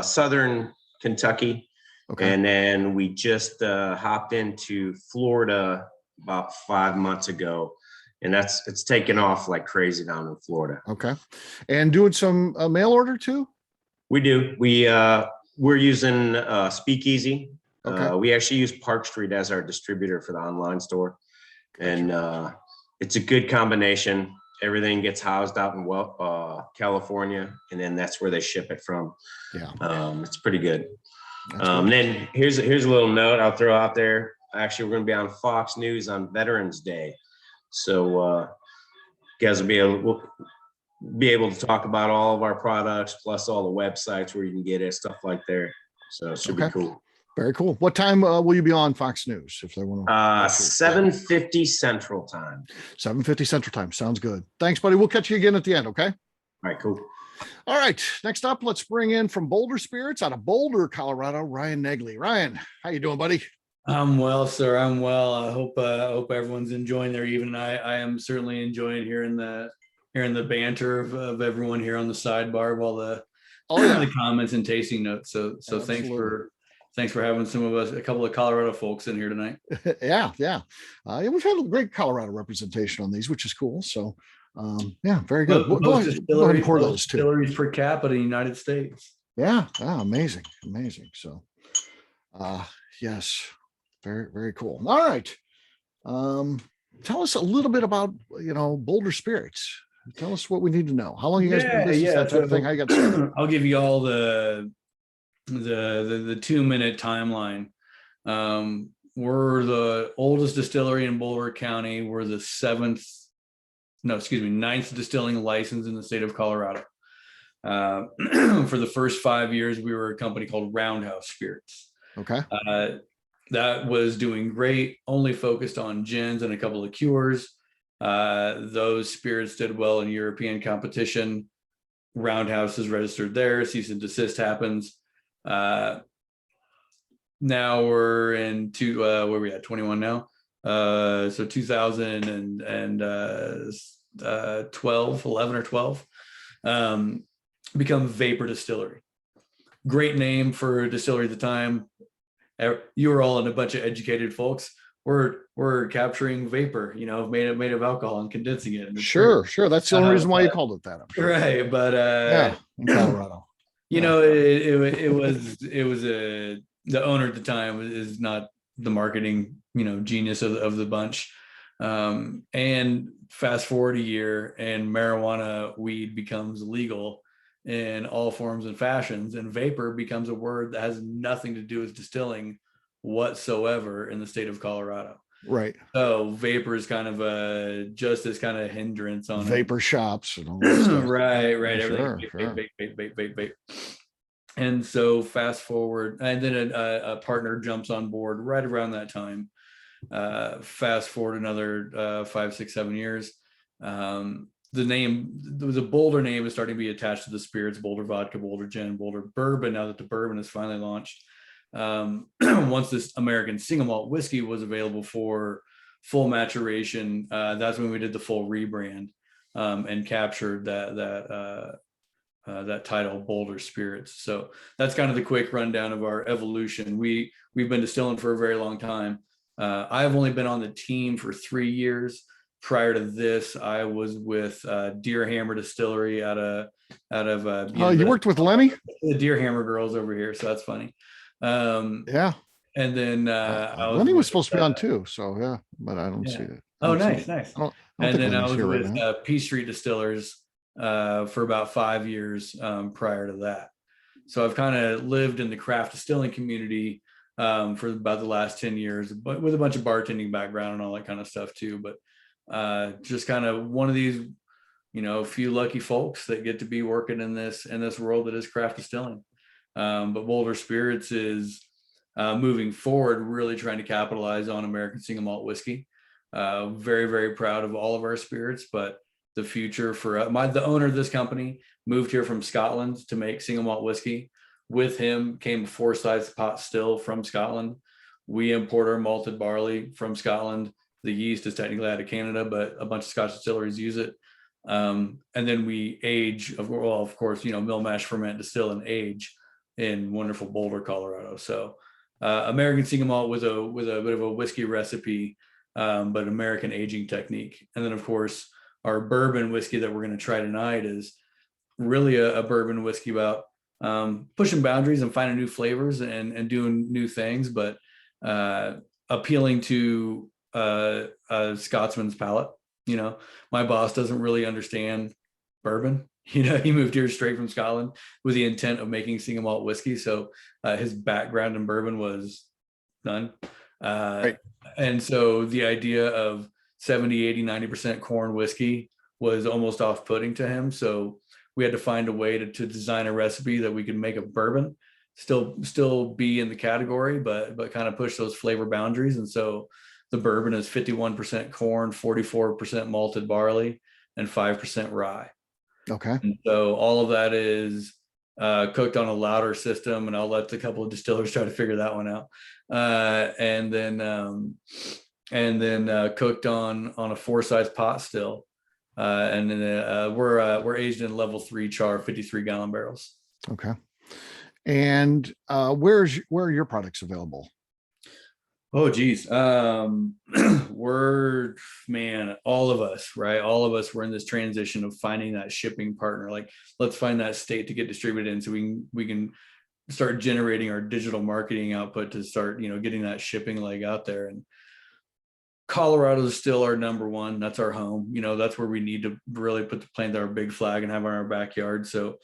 Southern Kentucky. Okay. And then we just hopped into Florida about 5 months ago. And it's taken off like crazy down in Florida. Okay. And doing some mail order too? We do. We're using Speakeasy. Okay. We actually use Park Street as our distributor for the online store. And it's a good combination. Everything gets housed out in California, and then that's where they ship it from. Yeah. It's pretty good. That's good. Then here's a little note I'll throw out there. Actually, we're going to be on Fox News on Veterans Day. So you guys will be able to talk about all of our products, plus all the websites where you can get it, stuff like there. So it should be Okay. cool. Very cool. What time will you be on Fox News if they want to? 7:50 Central Time. 7:50 Central Time. Sounds good. Thanks, buddy. We'll catch you again at the end. Okay. All right, cool. All right, next up, let's bring in from Boulder Spirits out of Boulder, Colorado, Ryan Negley. Ryan, how you doing, buddy? I'm well, sir. I'm well. I hope everyone's enjoying their evening. I am certainly enjoying hearing the banter of everyone here on the sidebar while the the comments and tasting notes. So thanks for having a couple of Colorado folks in here tonight. Yeah. We've had a great Colorado representation on these, which is cool. So yeah, very good. Go ahead and pour those too. Distilleries per capita in the United States. Yeah, amazing. So yes, very, very cool. All right. Tell us a little bit about, Boulder Spirits. Tell us what we need to know. How long you guys been in business, that type of thing? How you got started? I'll give you all the 2-minute timeline. We're the oldest distillery in Boulder County. We're the ninth distilling license in the state of Colorado. For the first 5 years, we were a company called Roundhouse Spirits. Okay. That was doing great, only focused on gins and a couple of cures. Those spirits did well in European competition. Roundhouse is registered there. Cease and desist happens. Now we're in where we at 21 now. So 2012, 11 or 12, become Vapor Distillery. Great name for a distillery at the time. You were all in a bunch of educated folks. We're capturing vapor, made of alcohol and condensing it. Sure. That's the only reason why you called it that. I'm sure. Right, but in Colorado. It was the owner at the time is not the marketing genius of the bunch. And fast forward a year, and marijuana weed becomes legal in all forms and fashions, and vapor becomes a word that has nothing to do with distilling whatsoever in the state of Colorado. Right. So vapor is kind of just this kind of hindrance on vapor shops and all that stuff. right. Sure, Everything vape. And so fast forward, and then a partner jumps on board right around that time. Fast forward another 5, 6, 7 years. The name, there was a Boulder name is starting to be attached to the spirits: Boulder vodka, Boulder gin, Boulder bourbon. Now that the bourbon is finally launched, once this American single malt whiskey was available for full maturation, that's when we did the full rebrand and captured that title, Boulder Spirits. So that's kind of the quick rundown of our evolution. We've been distilling for a very long time. I've only been on the team for 3 years. Prior to this, I was with Deer Hammer Distillery out of you worked with Lenny? The Deer Hammer girls over here, so that's funny. Yeah. And then Lenny was supposed to be on too, so yeah, but I don't see it. Nice. And then I was with right P Street Distillers for about 5 years prior to that. So I've kind of lived in the craft distilling community for about the last 10 years, but with a bunch of bartending background and all that kind of stuff too. But just kind of one of these, few lucky folks that get to be working in this world that is craft distilling. But Boulder Spirits is moving forward, really trying to capitalize on American single malt whiskey. Very, very proud of all of our spirits, but the future for the owner of this company moved here from Scotland to make single malt whiskey. With him came a Forsyth pot still from Scotland. We import our malted barley from Scotland. The yeast is technically out of Canada, but a bunch of Scotch distilleries use it. And then we age, of course, mill, mash, ferment, distill, and age in wonderful Boulder, Colorado. So American single malt with a bit of a whiskey recipe, but American aging technique. And then, of course, our bourbon whiskey that we're going to try tonight is really a bourbon whiskey about pushing boundaries and finding new flavors and doing new things, but appealing to a Scotsman's palate. My boss doesn't really understand bourbon. He moved here straight from Scotland with the intent of making single malt whiskey. So his background in bourbon was none. Right. And so the idea of 70, 80, 90% corn whiskey was almost off-putting to him. So we had to find a way to design a recipe that we could make a bourbon, still be in the category, but kind of push those flavor boundaries. And so the bourbon is 51% corn, 44% malted barley, and 5% rye. Okay. And so all of that is cooked on a louder system, and I'll let a couple of distillers try to figure that one out. And then cooked on a 4-size pot still. And then we're aged in level 3 char 53-gallon barrels. Okay. And where are your products available? Oh, geez. We're, man, all of us, right? All of us, we're in this transition of finding that shipping partner. Like, let's find that state to get distributed in so we can start generating our digital marketing output to start, getting that shipping leg out there. And Colorado is still our number one. That's our home. That's where we need to really plant our big flag and have on our backyard. So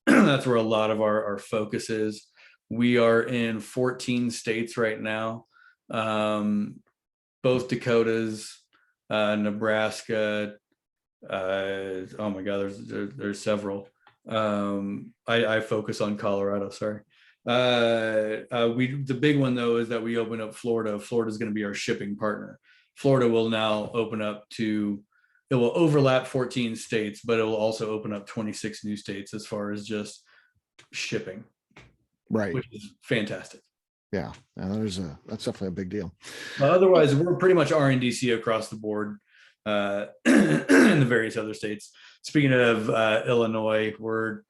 that's where a lot of our focus is. We are in 14 states right now. Both Dakotas, Nebraska. Oh my God, there's several. I focus on Colorado. Sorry. The big one though is that we open up Florida. Florida is going to be our shipping partner. Florida will now open up it will overlap 14 states, but it will also open up 26 new states as far as just shipping. Right. Which is fantastic. Yeah, that's definitely a big deal. But otherwise, we're pretty much RNDC across the board in the various other states. Speaking of Illinois, we're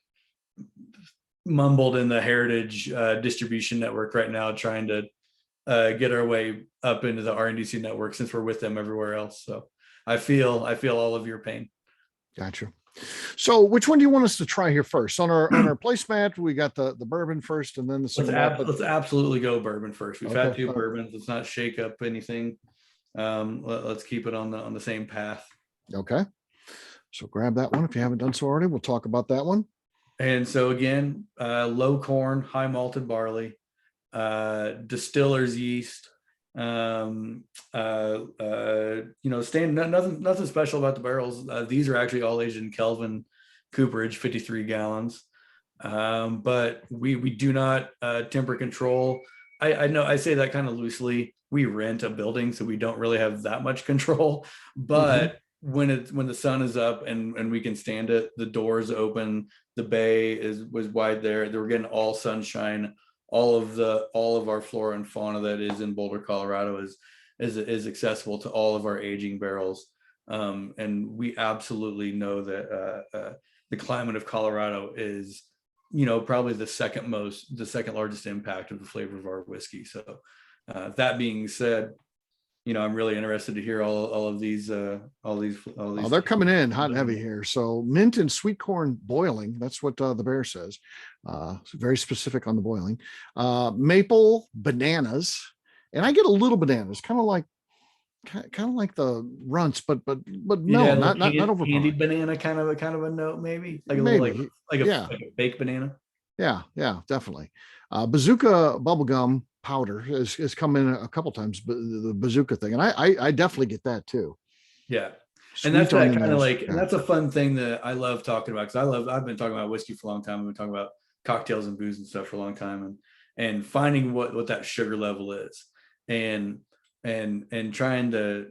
mumbled in the Heritage distribution network right now, trying to get our way up into the RNDC network since we're with them everywhere else. So I feel all of your pain. Gotcha. So which one do you want us to try here first? On our placemat, we got the bourbon first and then the single malt. Let's absolutely go bourbon first. We've had 2 Okay. bourbons. Let's not shake up anything. Let's keep it on the same path. Okay. So grab that one if you haven't done so already. We'll talk about that one. And so again, low corn, high malted barley, distiller's yeast. Nothing special about the barrels. These are actually all aged in Kelvin cooperage, 53 gallons. But we do not temper control. I know I say that kind of loosely. We rent a building, so we don't really have that much control. But when the sun is up and we can stand it, the doors open, the bay was wide there. We're getting all sunshine. All of our flora and fauna that is in Boulder, Colorado is accessible to all of our aging barrels. And we absolutely know that the climate of Colorado is, probably the second largest impact of the flavor of our whiskey. So that being said, I'm really interested to hear all of these. Oh, they're coming in hot and heavy here. So mint and sweet corn boiling. That's what the bear says. It's very specific on the boiling. Maple bananas, and I get a little bananas, kind of like the runts, but no, yeah, not over candied banana, kind of a note, maybe like a little like a baked banana. Yeah, definitely. Bazooka bubblegum powder has come in a couple times, but the bazooka thing, and I definitely get that too. Yeah. Sweet and that's that onion kind of is- like, and that's a fun thing that I love talking about, because I've been talking about whiskey for a long time. I've been talking about cocktails and booze and stuff for a long time, and finding what that sugar level is, and trying to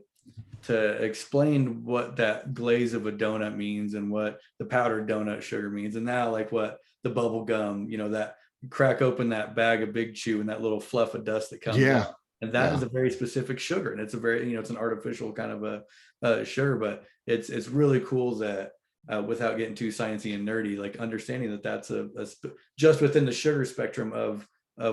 explain what that glaze of a donut means and what the powdered donut sugar means, and now like what the bubble gum, that crack open that bag of Big Chew and that little fluff of dust that comes out, and that is a very specific sugar, and it's a very it's an artificial kind of a sugar, but it's really cool that without getting too sciencey and nerdy, like understanding that that's just within the sugar spectrum of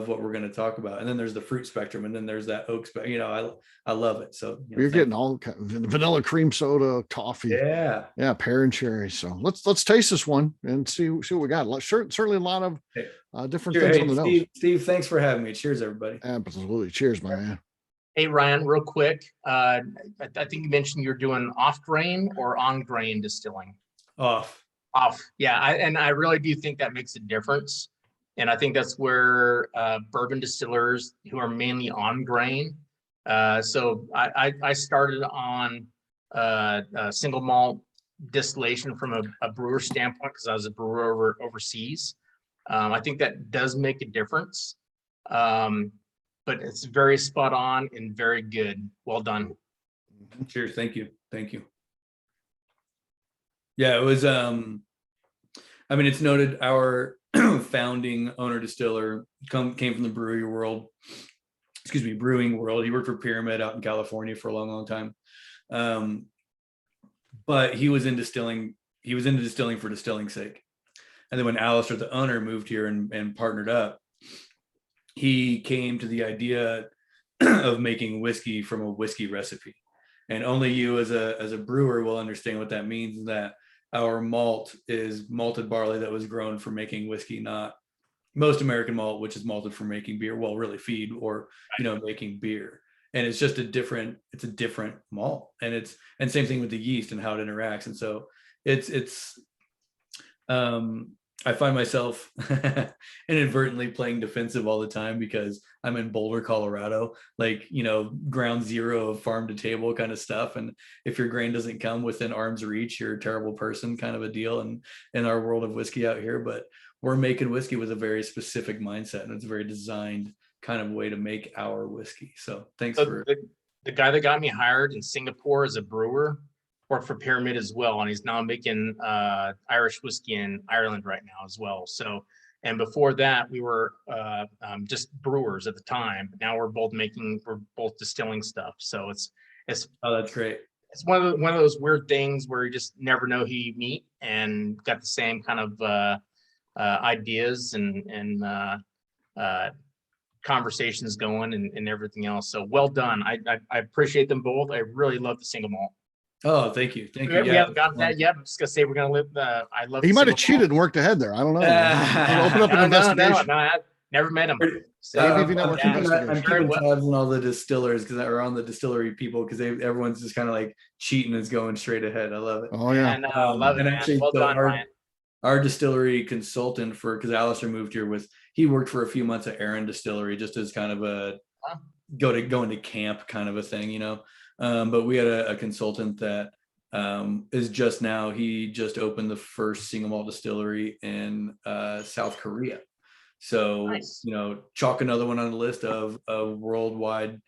what we're going to talk about. And then there's the fruit spectrum, and then there's that oak spectrum. I love it. So you're getting all kind of vanilla cream soda, toffee, pear and cherry. So let's taste this one and see what we got. Certainly a lot of different things on the nose. Steve, thanks for having me. Cheers, everybody. Absolutely. Cheers, my man. Hey, Ryan, real quick. I think you mentioned you're doing off grain or on grain distilling. Off. Yeah. I really do think that makes a difference. And I think that's where bourbon distillers who are mainly on grain. So I started on single malt distillation from a brewer standpoint because I was a brewer overseas. I think that does make a difference. But it's very spot on and very good. Well done. Cheers. Thank you. Yeah, it was I mean, it's noted our founding owner distiller came from the brewing world. He worked for Pyramid out in California for a long, long time. But he was in distilling. He was into distilling for distilling's sake. And then when Alistair, the owner, moved here and partnered up, he came to the idea of making whiskey from a whiskey recipe. And only you as a brewer will understand what that means, that our malt is malted barley that was grown for making whiskey, not most American malt, which is malted for making beer, well, really feed or, making beer. And it's just a different malt. And same thing with the yeast and how it interacts. And so I find myself inadvertently playing defensive all the time because I'm in Boulder, Colorado, like, ground zero of farm to table kind of stuff. And if your grain doesn't come within arm's reach, you're a terrible person, kind of a deal in our world of whiskey out here. But we're making whiskey with a very specific mindset, and it's a very designed kind of way to make our whiskey. So thanks for the guy that got me hired in Singapore as a brewer. Worked for Pyramid as well, and he's now making Irish whiskey in Ireland right now as well. So, and before that, we were just brewers at the time. But now we're both distilling stuff. So it's oh, that's great. It's one of those weird things where you just never know who you meet and got the same kind of ideas and conversations going and everything else. So well done. I appreciate them both. I really love the single malt. Oh, thank you. We haven't gotten that yet. I'm just gonna say we're gonna live. I love. He might have cheated and worked ahead there. I don't know. Open up an investigation. No, I never met him. So, ABV Network investigation. I'm keeping tabs on all the distillers because are on the distillery people because everyone's just kind of like cheating is going straight ahead. I love it. Oh yeah, and love it. Actually, well done, Ryan. Our distillery consultant because Alistair moved here he worked for a few months at Aaron Distillery just as kind of a going to camp kind of a thing, But we had a consultant that is he just opened the first single malt distillery in South Korea. So, nice. Chalk another one on the list of worldwide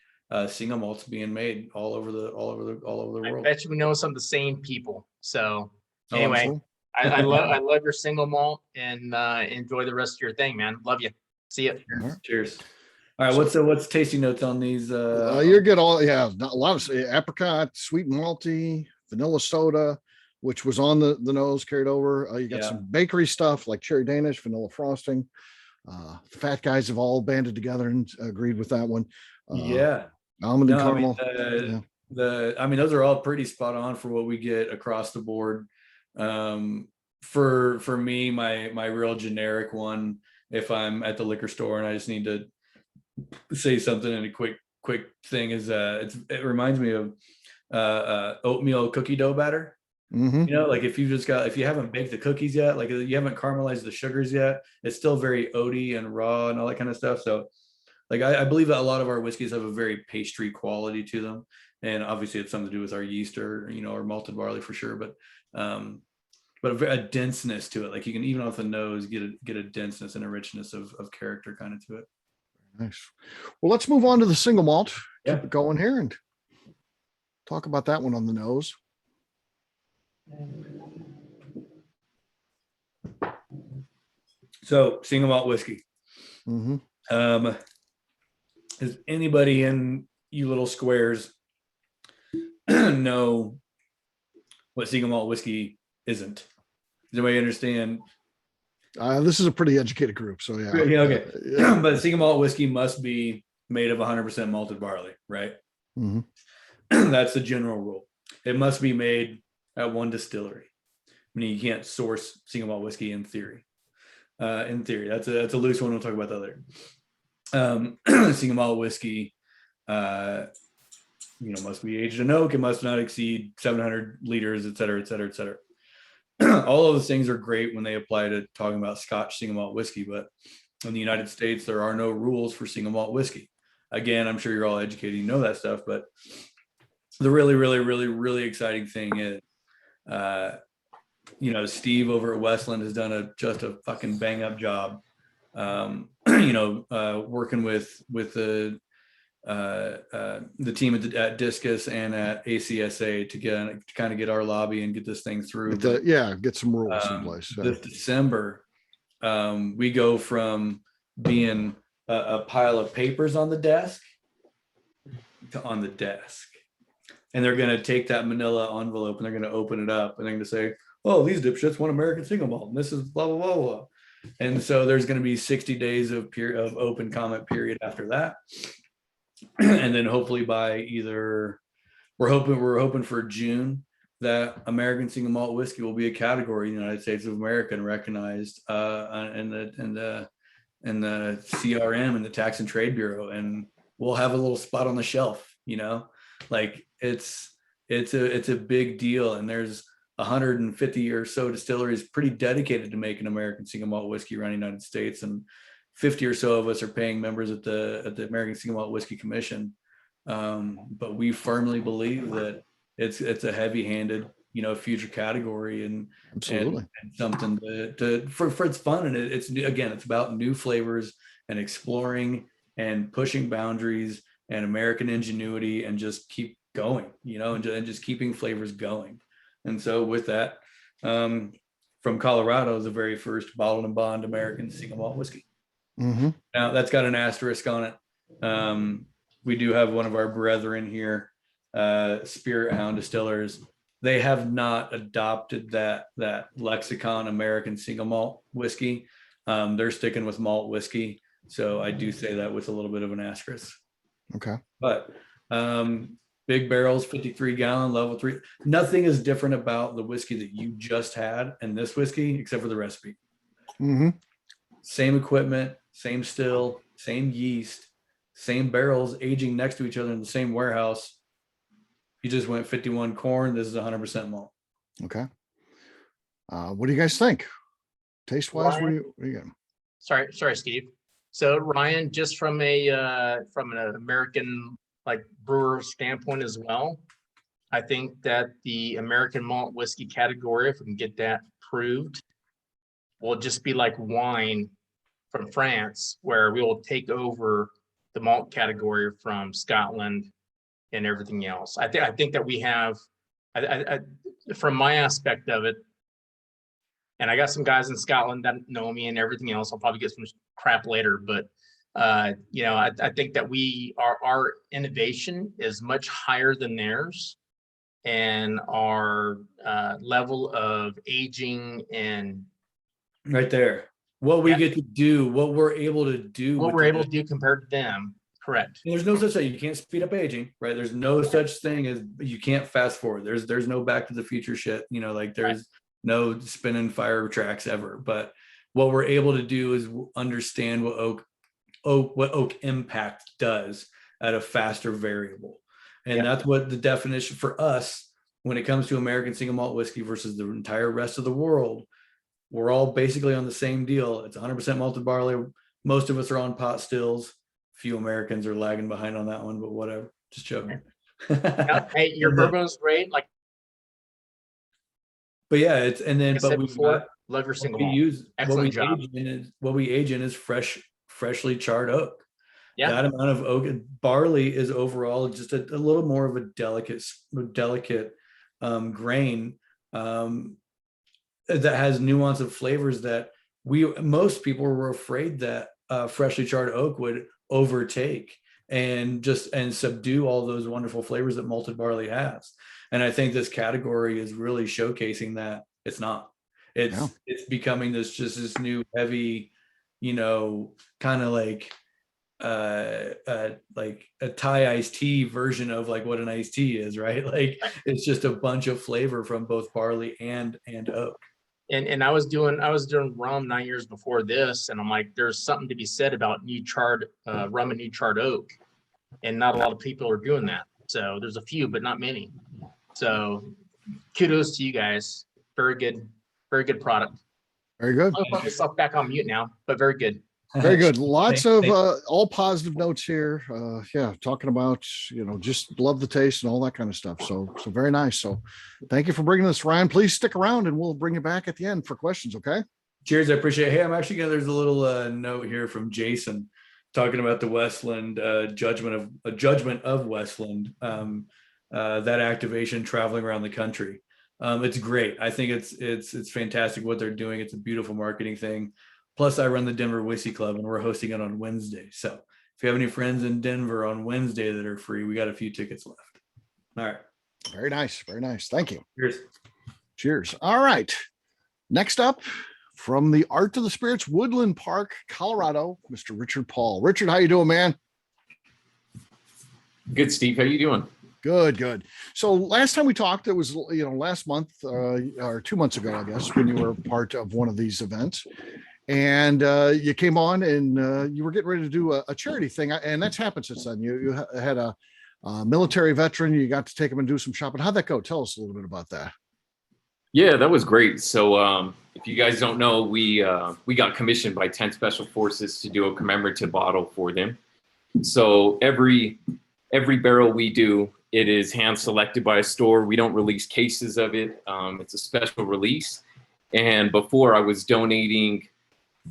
single malts being made all over the world. I bet you we know some of the same people. So anyway, I love your single malt and enjoy the rest of your thing, man. Love you. See you. Cheers. All right, what's tasting notes on these? You're good. A lot of apricot, sweet malty, vanilla soda, which was on the nose, carried over. You got some bakery stuff like cherry Danish, vanilla frosting. The fat guys have all banded together and agreed with that one. Almond and caramel. Those are all pretty spot on for what we get across the board. For me, my real generic one, if I'm at the liquor store and I just need to say something in a quick thing, is it reminds me of oatmeal cookie dough batter. Mm-hmm. Like if you haven't baked the cookies yet, like you haven't caramelized the sugars yet, it's still very oaty and raw and all that kind of stuff. So like I believe that a lot of our whiskeys have a very pastry quality to them, and obviously it's something to do with our yeast or or malted barley for sure, but a denseness to it. Like you can even off the nose get a denseness and a richness of character kind of to it. Nice. Well, let's move on to the single malt. Yeah. Keep it going here and talk about that one on the nose. So single malt whiskey. Mm-hmm. Does anybody in you little squares know what single malt whiskey isn't? Does anybody understand? This is a pretty educated group, so yeah. Yeah, okay. But single malt whiskey must be made of 100% malted barley, right? Mm-hmm. That's the general rule. It must be made at one distillery. I mean, you can't source single malt whiskey in theory. That's a loose one. We'll talk about that later. Single malt whiskey, must be aged in oak. It must not exceed 700 liters, et cetera, et cetera, et cetera. All of those things are great when they apply to talking about Scotch single malt whiskey, but in the United States, there are no rules for single malt whiskey. Again, I'm sure you're all educated, you know that stuff, but the really, really, really, really exciting thing is, Steve over at Westland has done just a fucking bang up job, working with the the team at Discus and at ACSA to kind of get our lobby and get this thing through. Get some rules in place. This December, we go from being a pile of papers on the desk to on the desk. And they're going to take that manila envelope and they're going to open it up and they're going to say, oh, these dipshits want American single malt. And this is blah, blah, blah, blah. And so there's going to be 60 days of open comment period after that. And then hopefully by either, we're hoping for June that American single malt whiskey will be a category in the United States of America and recognized in the CRM and the Tax and Trade Bureau. And we'll have a little spot on the shelf, like it's a big deal. And there's 150 or so distilleries pretty dedicated to making American single malt whiskey around the United States. And 50 or so of us are paying members at the American Single Malt Whiskey Commission. But we firmly believe that it's a heavy-handed, future category and something for its fun. And it's about new flavors and exploring and pushing boundaries and American ingenuity and just keep going, and just keeping flavors going. And so with that, from Colorado is the very first bottled and bond American single malt whiskey. Mm-hmm. Now that's got an asterisk on it. We do have one of our brethren here, Spirit Hound Distillers. They have not adopted that lexicon American single malt whiskey. They're sticking with malt whiskey. So I do say that with a little bit of an asterisk. Okay. But big barrels, 53-gallon, level 3. Nothing is different about the whiskey that you just had and this whiskey except for the recipe. Mm-hmm. Same equipment, same still, same yeast, same barrels aging next to each other in the same warehouse. You just went 51 corn. This is 100% malt. Okay. What do you guys think? Taste wise, what do you got? Sorry, Steve. So Ryan, just from an American brewer standpoint as well, I think that the American malt whiskey category, if we can get that proved, will just be like wine from France, where we will take over the malt category from Scotland and everything else. I think that we have, from my aspect of it, and I got some guys in Scotland that know me and everything else. I'll probably get some crap later, but I think that our innovation is much higher than theirs, and our level of aging and right there, what we get to do, what we're able to do, compared to them. Correct. And there's no such thing. You can't speed up aging, right? There's no such thing as you can't fast forward. There's no Back to the Future shit. There's no spinning fire tracks ever. But what we're able to do is understand what oak impact does at a faster variable, and that's what the definition for us when it comes to American single malt whiskey versus the entire rest of the world. We're all basically on the same deal. It's 100% malted barley. Most of us are on pot stills. Few Americans are lagging behind on that one, but whatever. Just joking. Hey, your bourbon's great. But yeah, it's love your single malt. Excellent job. What we age in is freshly charred oak. Yeah, that amount of oak. Barley is overall just a little more of a delicate grain. That has nuance of flavors that most people were afraid that freshly charred oak would overtake and subdue all those wonderful flavors that malted barley has. And I think this category is really showcasing that it's not. It's becoming this new heavy, kind of like a Thai iced tea version of what an iced tea is, right? It's just a bunch of flavor from both barley and oak. And I was doing rum 9 years before this, and I'm like, there's something to be said about new charred rum and new charred oak, and not a lot of people are doing that. So there's a few, but not many. So kudos to you guys. Very good product. Very good. I'll put myself back on mute now, but very good. Very good. Lots of all positive notes here. Talking about, just love the taste and all that kind of stuff. So very nice. So thank you for bringing this, Ryan. Please stick around and we'll bring you back at the end for questions. Okay. Cheers. I appreciate it. Hey, there's a little note here from Jason talking about the Westland judgment of Westland, that activation traveling around the country. It's great. I think it's fantastic what they're doing. It's a beautiful marketing thing. Plus, I run the Denver Whiskey Club, and we're hosting it on Wednesday. So if you have any friends in Denver on Wednesday that are free, we got a few tickets left. All right. Very nice. Very nice. Thank you. Cheers. Cheers. All right. Next up, from the Art of the Spirits, Woodland Park, Colorado, Mr. Richard Paul. Richard, how you doing, man? Good, Steve. How you doing? Good, good. So last time we talked, it was, last month or 2 months ago, I guess, when you were part of one of these events. And you came on and you were getting ready to do a charity thing. And that's happened since then. You had a military veteran. You got to take him and do some shopping. How'd that go? Tell us a little bit about that. Yeah, that was great. So if you guys don't know, we got commissioned by 10 Special Forces to do a commemorative bottle for them. So every barrel we do, it is hand selected by a store. We don't release cases of it. It's a special release. And before, I was donating,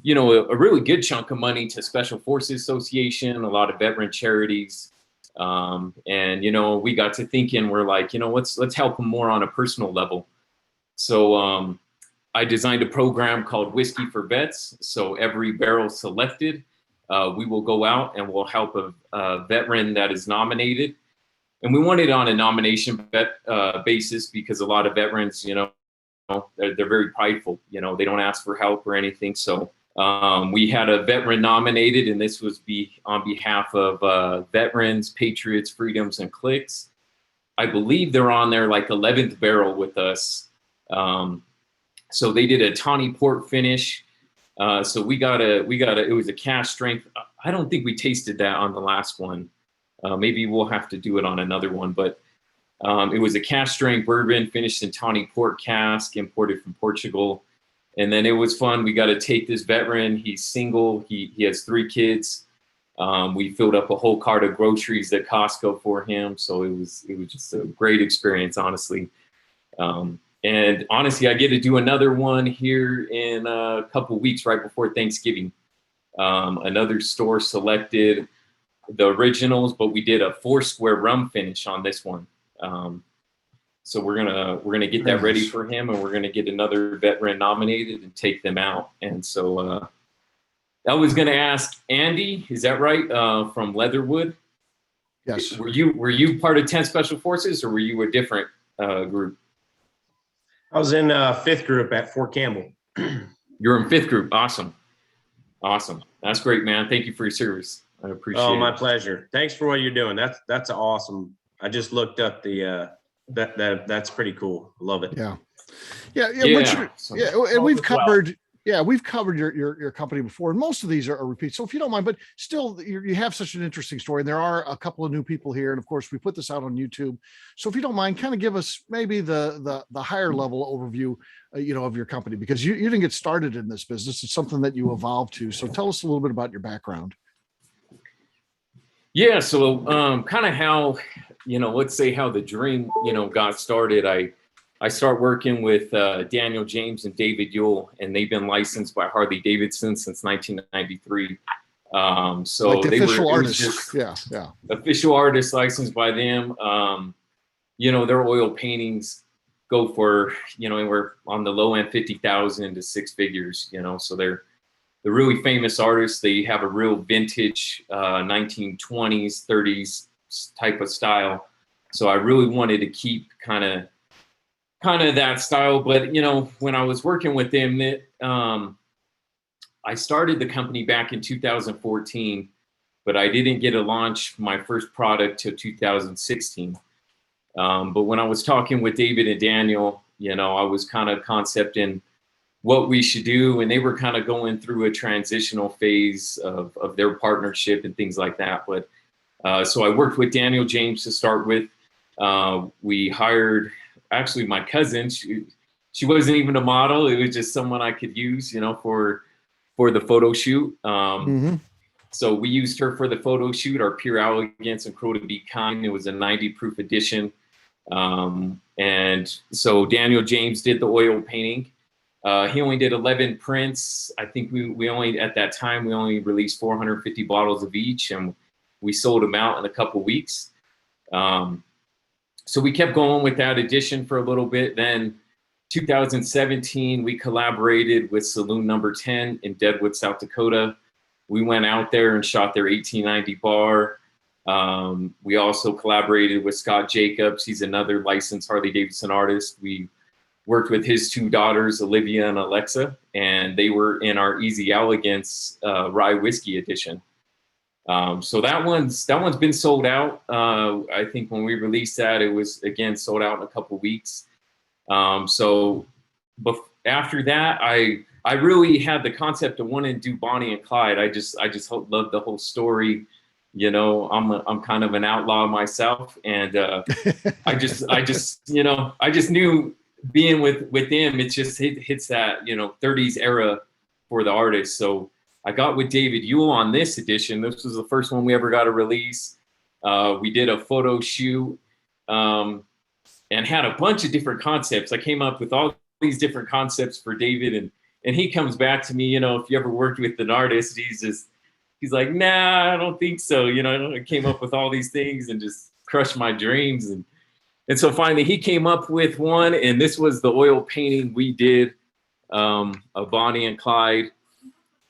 a really good chunk of money to Special Forces Association, a lot of veteran charities. And we got to thinking, we're like, let's help them more on a personal level. So I designed a program called Whiskey for Vets. So every barrel selected, we will go out and we'll help a veteran that is nominated. And we want it on a nomination basis because a lot of veterans, they're very prideful. They don't ask for help or anything. So we had a veteran nominated, and this was on behalf of Veterans, Patriots, Freedoms, and Clicks. I believe they're on their 11th barrel with us. So they did a tawny port finish. So it was a cask strength. I don't think we tasted that on the last one. Maybe we'll have to do it on another one, but it was a cask strength bourbon finished in tawny port cask, imported from Portugal. And then it was fun. We got to take this veteran. He's single. He has 3 kids. We filled up a whole cart of groceries at Costco for him. So it was just a great experience, honestly. And honestly, I get to do another one here in a couple weeks, right before Thanksgiving. Another store selected the originals, but we did a 4-square rum finish on this one. So we're gonna get that ready for him, and we're gonna get another veteran nominated and take them out. And so I was gonna ask Andy, is that right? From Leatherwood. Yes. Were you part of 10 Special Forces, or were you a different group? I was in 5th group at Fort Campbell. You're in 5th group. Awesome. That's great, man. Thank you for your service. I appreciate it. Oh, my pleasure. Thanks for what you're doing. That's awesome. I just looked up that's pretty cool. Love it. Yeah. Richard, and we've covered. Yeah, we've covered your company before, and most of these are repeats. So if you don't mind, but still, you have such an interesting story, and there are a couple of new people here, and of course, we put this out on YouTube. So if you don't mind, kind of give us maybe the higher level overview, of your company, because you didn't get started in this business. It's something that you evolved to. So tell us a little bit about your background. Yeah, so kind of how, let's say how the dream, got started. I started working with Daniel James and David Yule, and they've been licensed by Harley Davidson since 1993. So like the they official were artists. Yeah. Official artists licensed by them. Their oil paintings go for, we're on the low end 50,000 to 6 figures. So they're really famous artists. They have a real vintage 1920s, 30s type of style. So I really wanted to keep kind of that style. But, when I was working with them, I started the company back in 2014, but I didn't get to launch my first product till 2016. But when I was talking with David and Daniel, I was kind of concepting what we should do, and they were kind of going through a transitional phase of their partnership and things like that. But so I worked with Daniel James to start with. We hired actually my cousin. She wasn't even a model. It was just someone I could use, for the photo shoot. So we used her for the photo shoot, our Pure Elegance and Crow to Be Kind. It was a 90 proof edition. And so Daniel James did the oil painting. He only did 11 prints. I think we only, at that time, we only released 450 bottles of each, and we sold them out in a couple weeks. So we kept going with that edition for a little bit. Then 2017, we collaborated with Saloon Number 10 in Deadwood, South Dakota. We went out there and shot their 1890 bar. We also collaborated with Scott Jacobs. He's another licensed Harley-Davidson artist. We worked with his two daughters, Olivia and Alexa, and they were in our Easy Elegance Rye Whiskey edition. So that one's been sold out. I think when we released that, it was again sold out in a couple weeks. So after that, I really had the concept of wanting to do Bonnie and Clyde. I just loved the whole story. You know, I'm kind of an outlaw myself, and I just knew being with them, it just hits that 30s era for the artist. So I got with David Yule on this edition. This was the first one we ever got to release. We did a photo shoot and had a bunch of different concepts. I came up with all these different concepts for David, and he comes back to me, if you ever worked with an artist, he's like, nah, I don't think so. I came up with all these things and just crushed my dreams. And so finally he came up with one, and this was the oil painting we did of Bonnie and Clyde.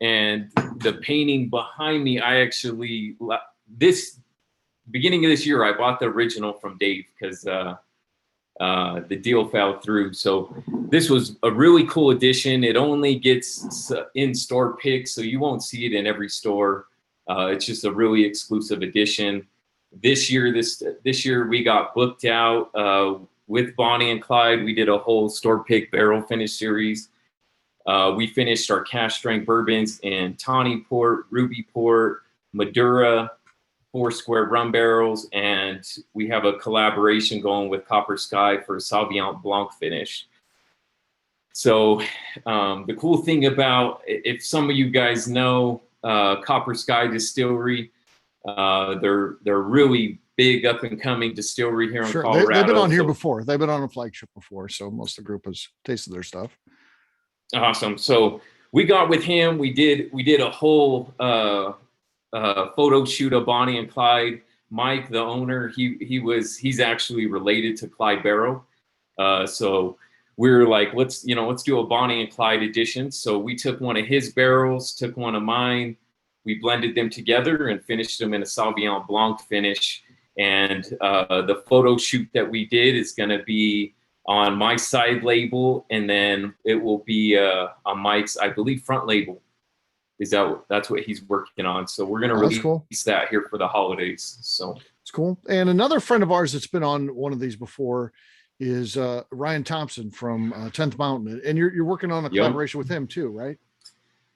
And the painting behind me, this beginning of this year, I bought the original from Dave because the deal fell through. So this was a really cool edition. It only gets in-store picks, so you won't see it in every store. It's just a really exclusive edition. This year we got booked out with Bonnie and Clyde. We did a whole store pick barrel finish series. We finished our cash strength bourbons in Tawny Port, Ruby Port, Madura, 4 square rum barrels, and we have a collaboration going with Copper Sky for a Sauvignon Blanc finish. So the cool thing about, if some of you guys know Copper Sky Distillery, they're really big up and coming distillery here in Colorado. They've been on here before. They've been on a Flagship before, so most of the group has tasted their stuff. Awesome. So we got with him. We did a whole photo shoot of Bonnie and Clyde. Mike, the owner, he's actually related to Clyde Barrow. So we were like, let's do a Bonnie and Clyde edition. So we took one of his barrels, took one of mine. We blended them together and finished them in a Sauvignon Blanc finish. And the photo shoot that we did is going to be on my side label, and then it will be on Mike's, I believe, front label. That's what he's working on. So we're going to release that here for the holidays. So it's cool. And another friend of ours that's been on one of these before is Ryan Thompson from 10th Mountain, and you're working on a collaboration with him too, right?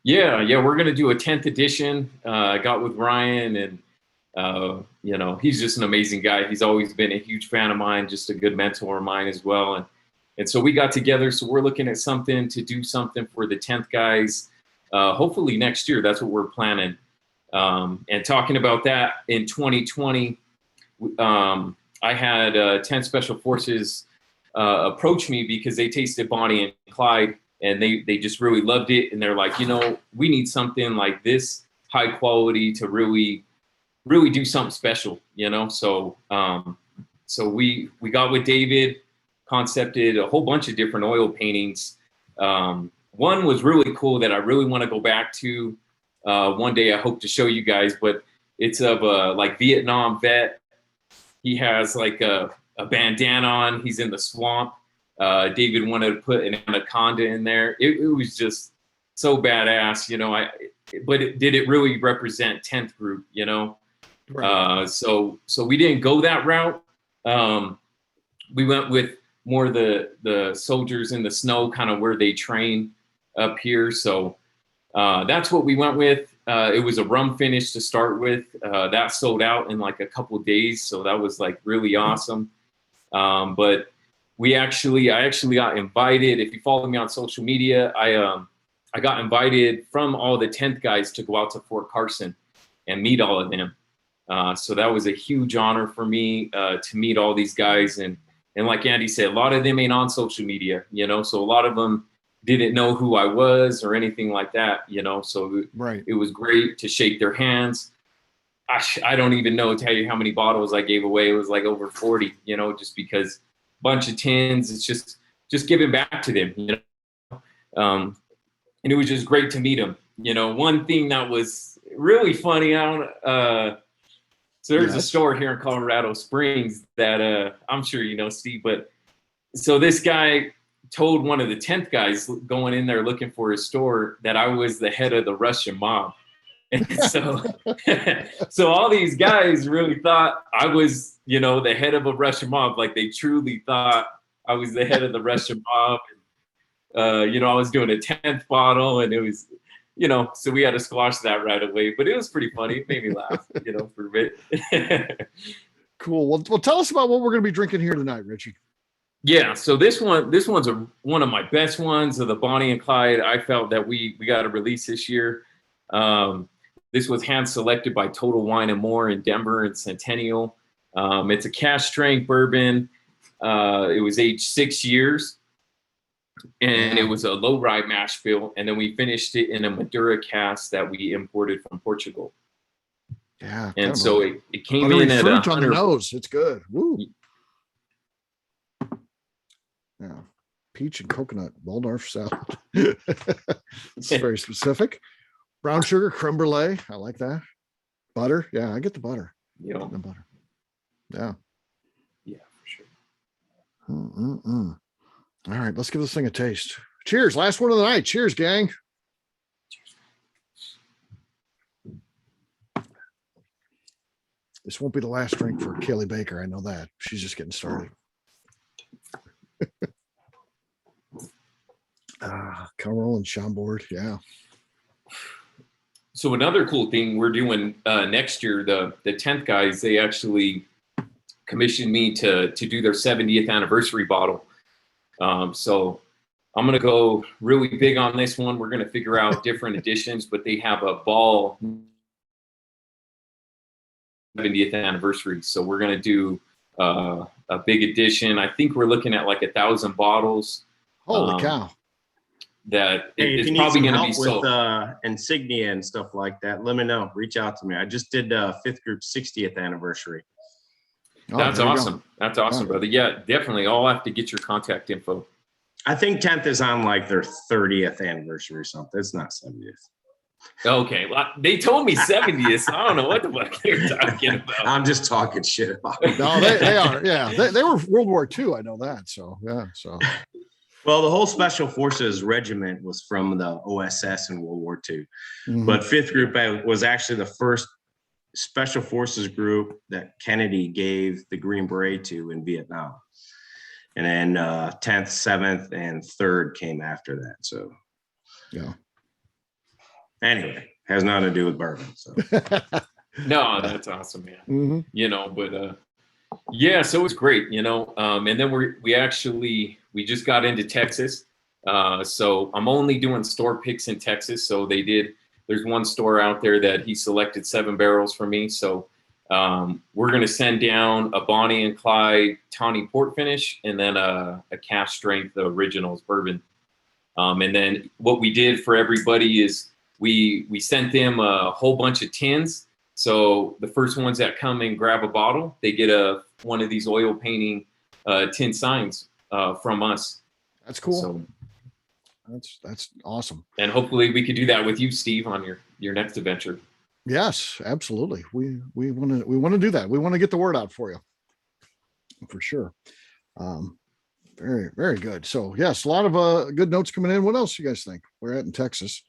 Yeah. We're going to do a 10th edition. I got with Ryan, and he's just an amazing guy. He's always been a huge fan of mine, just a good mentor of mine as well. And so we got together. So we're looking at to do something for the 10th guys, hopefully next year. That's what we're planning. And talking about that, in 2020, I had 10 Special Forces approach me because they tasted Bonnie and Clyde, and they just really loved it. And they're like, we need something like this high quality to really do something special, So we got with David, concepted a whole bunch of different oil paintings. One was really cool that I really want to go back to one day. I hope to show you guys, but it's of a Vietnam vet. He has a bandana on. He's in the swamp. David wanted to put an anaconda in there. It was just so badass, but did it really represent 10th group, Right. So we didn't go that route. We went with more the soldiers in the snow, kind of where they train up here. So that's what we went with. It was a rum finish to start with. That sold out in a couple of days. So that was really awesome. But I actually got invited. If you follow me on social media, I got invited from all the 10th guys to go out to Fort Carson and meet all of them. So that was a huge honor for me to meet all these guys. And like Andy said, a lot of them ain't on social media, so a lot of them didn't know who I was or anything like that, so Right. it was great to shake their hands. I don't even know, tell you how many bottles I gave away. It was like over 40, just because bunch of tins, it's just giving back to them, and it was just great to meet them. One thing that was really funny, so there's a store here in Colorado Springs that I'm sure Steve, but so this guy told one of the 10th guys going in there looking for his store that I was the head of the Russian mob. And so, so all these guys really thought I was, the head of a Russian mob. Like they truly thought I was the head of the Russian mob. And, I was doing a 10th bottle, and it was, so we had to squash that right away. But it was pretty funny. It made me laugh, for a bit. Cool. Well, tell us about what we're going to be drinking here tonight, Richie. Yeah, so this one's one of my best ones of the Bonnie and Clyde. I felt that we got to release this year. This was hand selected by Total Wine and More in Denver and Centennial. It's a cash strength bourbon. It was aged 6 years, and it was a low rye mash bill. And then we finished it in a Madura cask that we imported from Portugal. Yeah, and so it came in at fruit on the nose. It's good. Woo. Yeah, peach and coconut Waldorf salad. It's very specific. Brown sugar, creme brulee. I like that. Butter. Yeah, I get the butter. Yeah, the butter. Yeah. Yeah, for sure. All right, let's give this thing a taste. Cheers. Last one of the night. Cheers, gang. This won't be the last drink for Kaylee Baker. I know that. She's just getting started. Comerol and Chambord. Yeah. So another cool thing we're doing next year, the 10th guys, they actually commissioned me to do their 70th anniversary bottle. So I'm going to go really big on this one. We're going to figure out different editions, but they have a ball 70th anniversary. So we're going to do a big edition. I think we're looking at like 1,000 bottles. Holy cow. That it's probably going to be sold. With insignia and stuff like that, let me know. Reach out to me. I just did Fifth Group's 60th anniversary. That's awesome. That's awesome, brother. Yeah, definitely. I'll have to get your contact info. I think 10th is on like their 30th anniversary or something. It's not 70th. Okay. Well, they told me 70th. So I don't know what the fuck they're talking about. I'm just talking shit about them. No, they are. Yeah. They were World War II. I know that. So, yeah. So. Well, the whole Special Forces regiment was from the OSS in World War II. Mm-hmm. But Fifth Group was actually the first Special Forces group that Kennedy gave the Green Beret to in Vietnam. And then 10th, 7th, and 3rd came after that. So, yeah. Anyway, has nothing to do with bourbon. So. No, that's awesome, man. Mm-hmm. But yeah, so it's great, and then we just got into Texas. So I'm only doing store picks in Texas. So there's one store out there that he selected 7 barrels for me. So we're going to send down a Bonnie and Clyde Tawny Port finish, and then a cask strength, the originals bourbon. And then what we did for everybody is we sent them a whole bunch of tins. So the first ones that come and grab a bottle, they get one of these oil painting tin signs from us. That's cool. So, that's awesome. And hopefully we could do that with you, Steve, on your next adventure. Yes, absolutely. We want to do that. We want to get the word out for you, for sure. Very, very good. So yes, a lot of good notes coming in. What else do you guys think? We're at in Texas.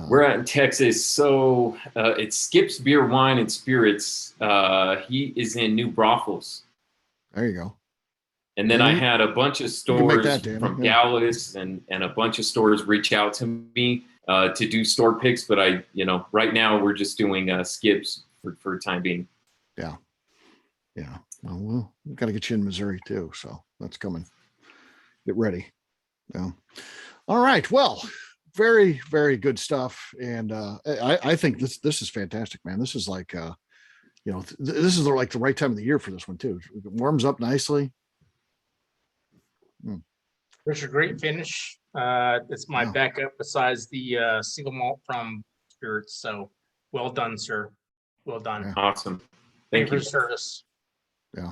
We're out in Texas. So it's Skip's Beer, Wine, and Spirits. He is in New Braunfels. There you go. And then I had a bunch of stores from Dallas and a bunch of stores reach out to me to do store picks. But right now we're just doing Skip's for time being. Yeah. Yeah. Well, we've got to get you in Missouri too. So that's coming. Get ready. Yeah. All right. Well, very, very good stuff. And I think this is fantastic, man. This is like, this is like the right time of the year for this one too. It warms up nicely. There's a great finish. It's my backup besides the single malt from Spirits. So well done, sir. Well done. Yeah. Awesome. Thank you Thank for you. your service. Yeah.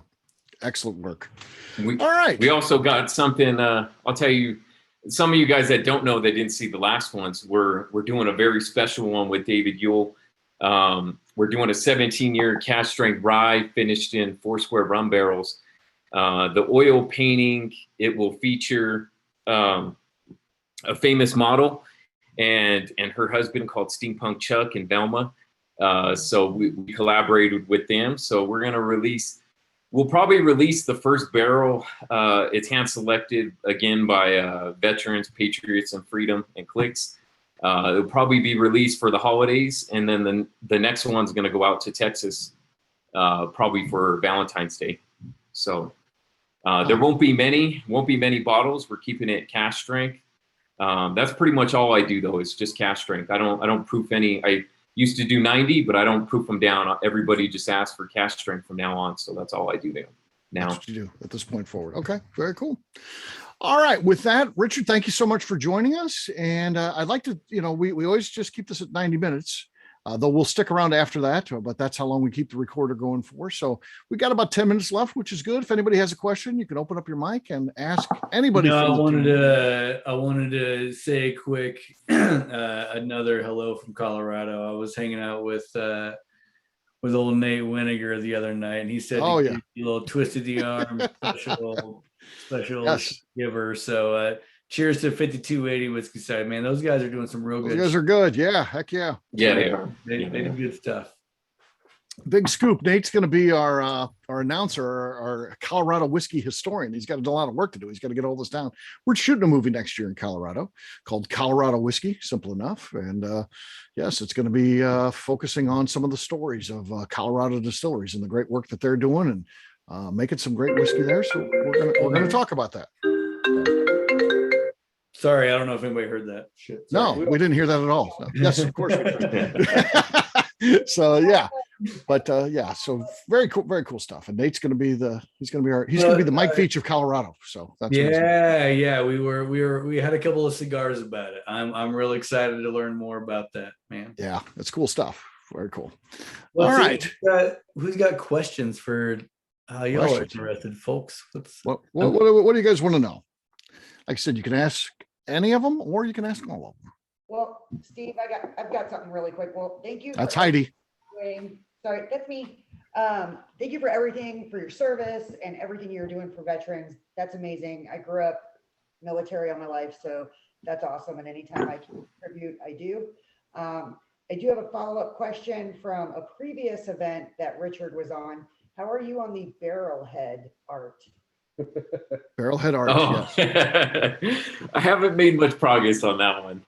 Excellent work. We, All right. we also got something, I'll tell you, some of you guys that don't know, that didn't see the last ones, we're doing a very special one with David Yule. We're doing a 17-year cask strength rye finished in 4 square rum barrels. The oil painting, it will feature a famous model and her husband called Steampunk Chuck and Velma. So we collaborated with them. So we'll probably release the first barrel. It's hand selected again by veterans, patriots, and freedom and clicks. It'll probably be released for the holidays, and then the next one's going to go out to Texas, probably for Valentine's Day. So there won't be many bottles. We're keeping it cask strength. That's pretty much all I do, though. It's just cask strength. I don't proof any. I used to do 90, but I don't proof them down. Everybody just asks for cask strength from now on. So that's all I do now. That's what you do at this point forward. Okay, very cool. All right, with that, Richard, thank you so much for joining us. And I'd like to, we always just keep this at 90 minutes, though we'll stick around after that, but that's how long we keep the recorder going for. So we got about 10 minutes left, which is good. If anybody has a question, you can open up your mic and ask anybody. No, I wanted to say a quick another hello from Colorado. I was hanging out with old Nate Winiger the other night, and he said, "Oh yeah, a little twisted the arm special yes. giver." So cheers to 5280 Whiskey Side, man. Those guys are doing some real Those good. guys are good. Yeah, heck yeah. Yeah, they are. They do good stuff. Big scoop. Nate's going to be our announcer, our Colorado whiskey historian. He's got to do a lot of work to do. He's got to get all this down. We're shooting a movie next year in Colorado called Colorado Whiskey, simple enough. And yes, it's going to be focusing on some of the stories of Colorado distilleries and the great work that they're doing and making some great whiskey there. So we're going to talk about that. Sorry, I don't know if anybody heard that shit. No, we didn't hear that at all. No. Yes, of course. So yeah. But yeah, so very cool stuff. And Nate's going to be the Mike Veach of Colorado. So that's yeah. We had a couple of cigars about it. I'm really excited to learn more about that, man. Yeah, it's cool stuff. Very cool. Well, all so right. Who's got questions for y'all are interested, folks? What do you guys want to know? Like I said, you can ask any of them, or you can ask all of them. Well, Steve, I've got something really quick. Well, thank you. That's Heidi. Sorry, that's me. Thank you for everything, for your service and everything you're doing for veterans. That's amazing. I grew up military all my life, so that's awesome. And anytime I can contribute, I do. I do have a follow-up question from a previous event that Richard was on. How are you on the barrelhead art? Barrelhead art. Oh. Yes. I haven't made much progress on that one.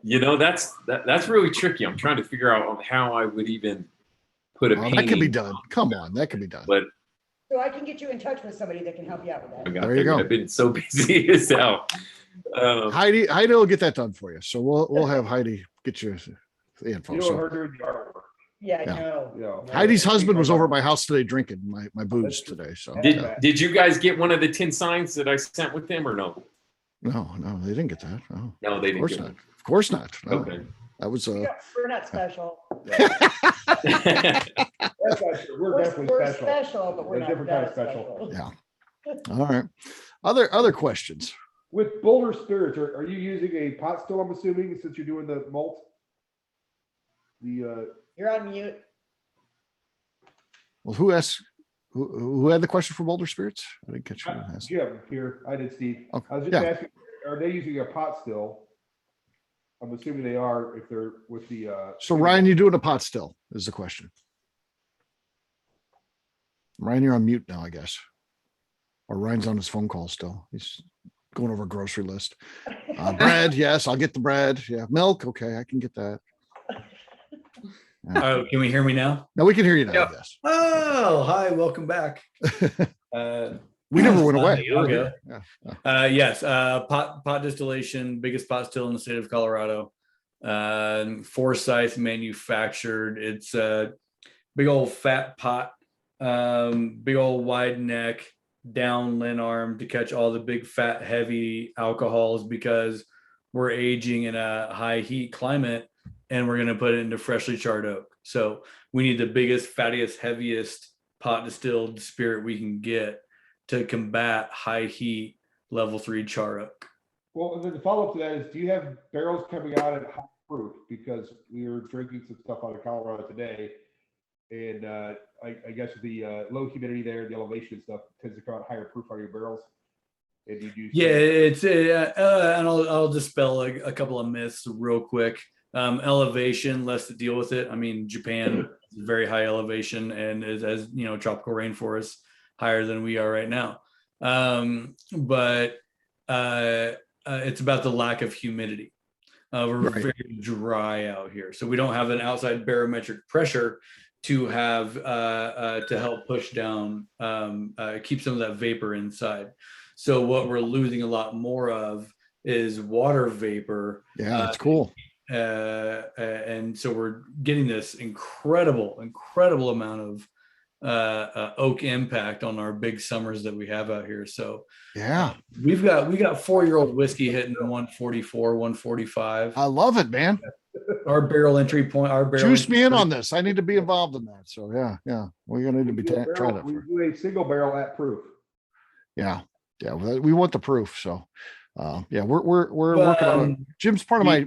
That's really tricky. I'm trying to figure out how I would even put a painting. That can be done. Come on, that can be done. But so I can get you in touch with somebody that can help you out with that. There you go. I've been so busy as hell. Heidi will get that done for you. So we'll have Heidi get you the info. You know her doing the artwork. Yeah, I know. Yeah. Heidi's husband was over at my house today drinking my booze today. So Did you guys get one of the tin signs that I sent with them or no? No, they didn't get that. No, they didn't. Of course not. No. Okay. That was We're not special. That's not true. We're definitely We're special. special, but we're A not different kind of that special. Yeah. All right. Other questions. With Boulder Spirits, are you using a pot still, I'm assuming, since you're doing the malt? You're on mute. Well, who asked? Who had the question for Boulder Spirits? I didn't catch who asked. Jim here. I did, Steve. Okay. I was just asking, are they using a pot still? I'm assuming they are if they're with the So Ryan, you doing a pot still is the question. Ryan, you're on mute now, I guess. Or Ryan's on his phone call still. He's going over a grocery list. Bread, yes, I'll get the bread. Yeah, milk, okay, I can get that. Oh, can we hear me now? No, we can hear you now. Yep. Yes. Oh, hi, welcome back. We never went away. Okay. Yeah. Yes, pot distillation, biggest pot still in the state of Colorado. Forsyth manufactured. It's a big old fat pot, big old wide neck, down Linarm to catch all the big fat heavy alcohols, because we're aging in a high heat climate and we're going to put it into freshly charred oak. So we need the biggest, fattiest, heaviest pot distilled spirit we can get to combat high heat level 3 char oak. Well, and then the follow up to that is, do you have barrels coming out at high proof? Because we were drinking some stuff out of Colorado today, and I guess the low humidity there, the elevation and stuff tends to come out higher proof on your barrels. And you do. Yeah, it's and I'll dispel a couple of myths real quick. Elevation, less to deal with it. I mean, Japan is very high elevation and is, as you know, tropical rainforest higher than we are right now. But it's about the lack of humidity. We're very dry out here, so we don't have an outside barometric pressure to have to help push down, keep some of that vapor inside. So what we're losing a lot more of is water vapor. Yeah, that's cool. And so we're getting this incredible amount of oak impact on our big summers that we have out here. So yeah, we got 4-year-old whiskey hitting 144, 145. I love it, man. Our barrel entry point, Juice me in on this. I need to be involved in that. So yeah, we're gonna need to be trying it. We do a single barrel at proof. Yeah, we want the proof. So yeah, we're working on it. Jim's part of my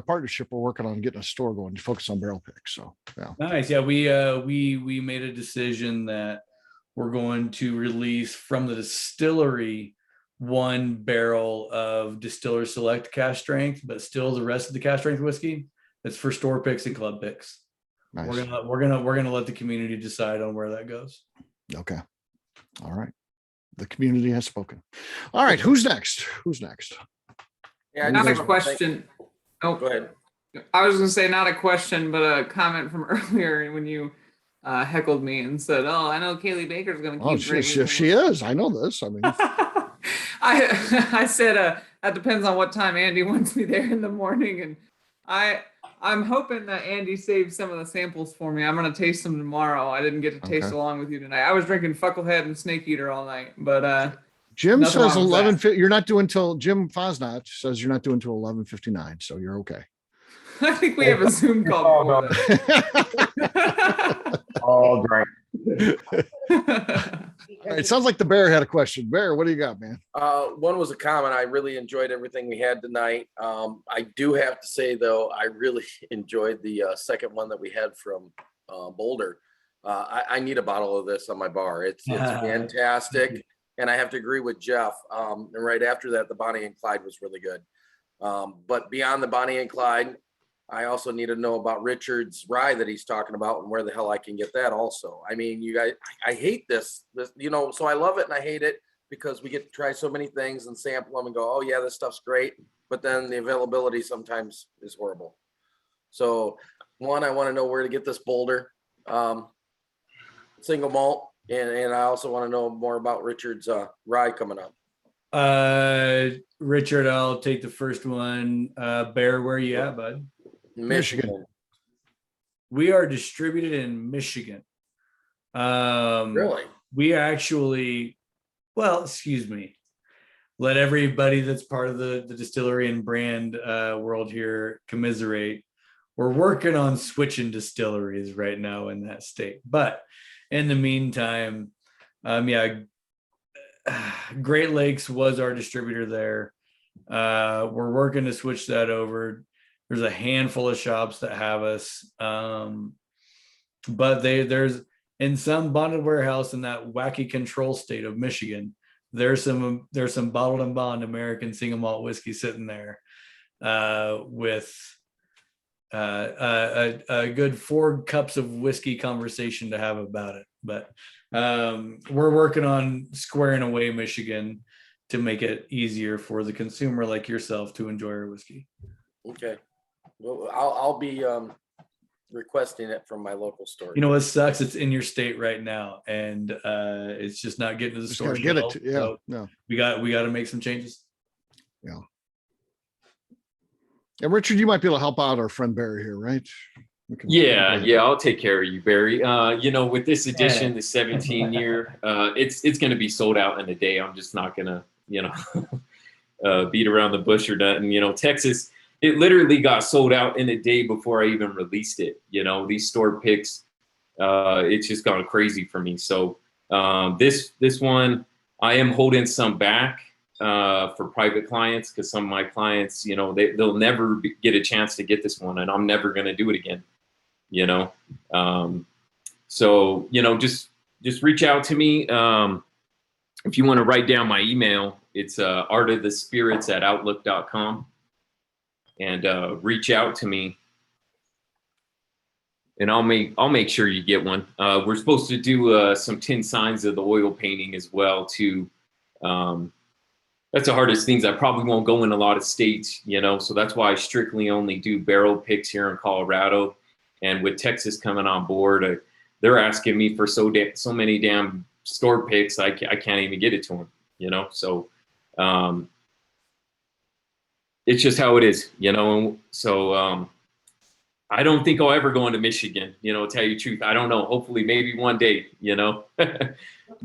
partnership. We're working on getting a store going to focus on barrel picks. So yeah. Nice. Yeah, we made a decision that we're going to release from the distillery 1 barrel of distiller select cask strength, but still the rest of the cask strength whiskey, it's for store picks and club picks. Nice. We're gonna let the community decide on where that goes. Okay. All right. The community has spoken. All right. Who's next? Yeah, Not a question. Oh, Go ahead. I was going to say not a question, but a comment from earlier when you heckled me and said, "Oh, I know Kaylee Baker's going to keep drinking." She is. I know this. I mean, I said that depends on what time Andy wants me there in the morning, and I'm hoping that Andy saved some of the samples for me. I'm going to taste them tomorrow. I didn't get to taste along with you tonight. I was drinking Fucklehead and Snake Eater all night, but Jim says 11. You're not doing till Jim Fosnot says you're not doing till 11:59, so you're okay. I think we have a Zoom call. All right. All right, it sounds like the bear had a question. Bear, what do you got, man? One was a comment. I really enjoyed everything we had tonight. I do have to say, though, I really enjoyed the second one that we had from Boulder. I need a bottle of this on my bar. It's fantastic. And I have to agree with Jeff. And right after that, the Bonnie and Clyde was really good. But beyond the Bonnie and Clyde, I also need to know about Richard's rye that he's talking about and where the hell I can get that also. I mean, you guys, I hate this, so I love it and I hate it because we get to try so many things and sample them and go, oh yeah, this stuff's great. But then the availability sometimes is horrible. So one, I want to know where to get this Boulder single malt. And I also want to know more about Richard's rye coming up. Richard, I'll take the first one. Bear, where are you at, bud? Michigan. We are distributed in Michigan. Really? We actually, well, excuse me. Let everybody that's part of the distillery and brand world here commiserate. We're working on switching distilleries right now in that state. But in the meantime, Great Lakes was our distributor there. We're working to switch that over. There's a handful of shops that have us, but there's in some bonded warehouse in that wacky control state of Michigan. There's some bottled and bond American single malt whiskey sitting there with a good 4 cups of whiskey conversation to have about it. But we're working on squaring away Michigan to make it easier for the consumer like yourself to enjoy our whiskey. Okay. Well, I'll be requesting it from my local store. You know what sucks? It's in your state right now, and it's just not getting to the store. Get it. Yeah. So no. We got to make some changes. Yeah. And Richard, you might be able to help out our friend Barry here, right? Yeah, I'll take care of you, Barry. With this edition, the 17 year, it's going to be sold out in a day. I'm just not going to, beat around the bush or nothing. Texas, it literally got sold out in a day before I even released it. These store picks, it's just gone crazy for me. So this one, I am holding some back for private clients because some of my clients, they'll never get a chance to get this one, and I'm never going to do it again. So just reach out to me. If you want to write down my email, it's artofthespirits@outlook.com, and reach out to me, and I'll make sure you get one. We're supposed to do some 10 signs of the oil painting as well too. That's the hardest things. I probably won't go in a lot of states, so that's why I strictly only do barrel picks here in Colorado. And with Texas coming on board, they're asking me for so many damn store picks, I can't even get it to them, So it's just how it is, So I don't think I'll ever go into Michigan, tell you the truth. I don't know. Hopefully, maybe one day, But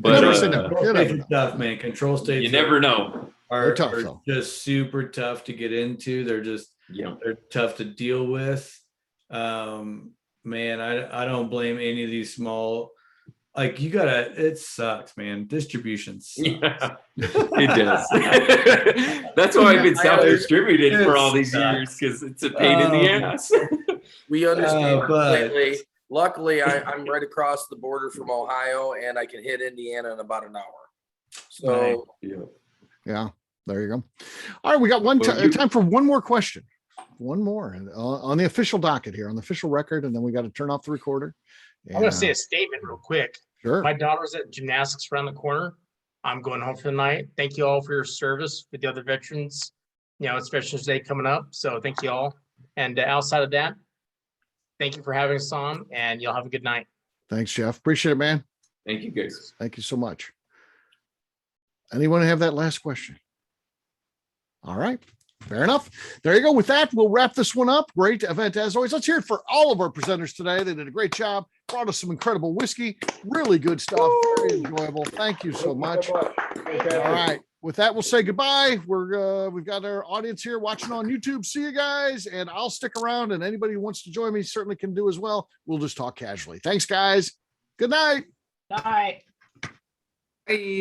it's tough, man. Control states. You never know. Are just super tough to get into. They're just they're tough to deal with. Man, I don't blame any of these small, like it sucks, man. Distribution sucks. Yeah, it does. That's why I've been self-distributed for all these years, because it's a pain in the ass. We understand completely. Luckily, I'm right across the border from Ohio, and I can hit Indiana in about an hour. So yeah, there you go. All right, we got time for one more question. One more on the official docket here, on the official record, and then we got to turn off the recorder. I'm going to say a statement real quick. Sure. My daughter's at gymnastics around the corner. I'm going home for the night. Thank you all for your service with the other veterans, it's Veterans Day coming up. So thank you all. And outside of that, thank you for having us on, and y'all have a good night. Thanks, Jeff. Appreciate it, man. Thank you, guys. Thank you so much. Anyone have that last question? All right. Fair enough. There you go. With that, we'll wrap this one up. Great event as always. Let's hear it for all of our presenters today. They did a great job. Brought us some incredible whiskey. Really good stuff. Very enjoyable. Thank you so much. All right. With that, we'll say goodbye. We've got our audience here watching on YouTube. See you guys, and I'll stick around. And anybody who wants to join me certainly can do as well. We'll just talk casually. Thanks, guys. Good night. Night. Bye.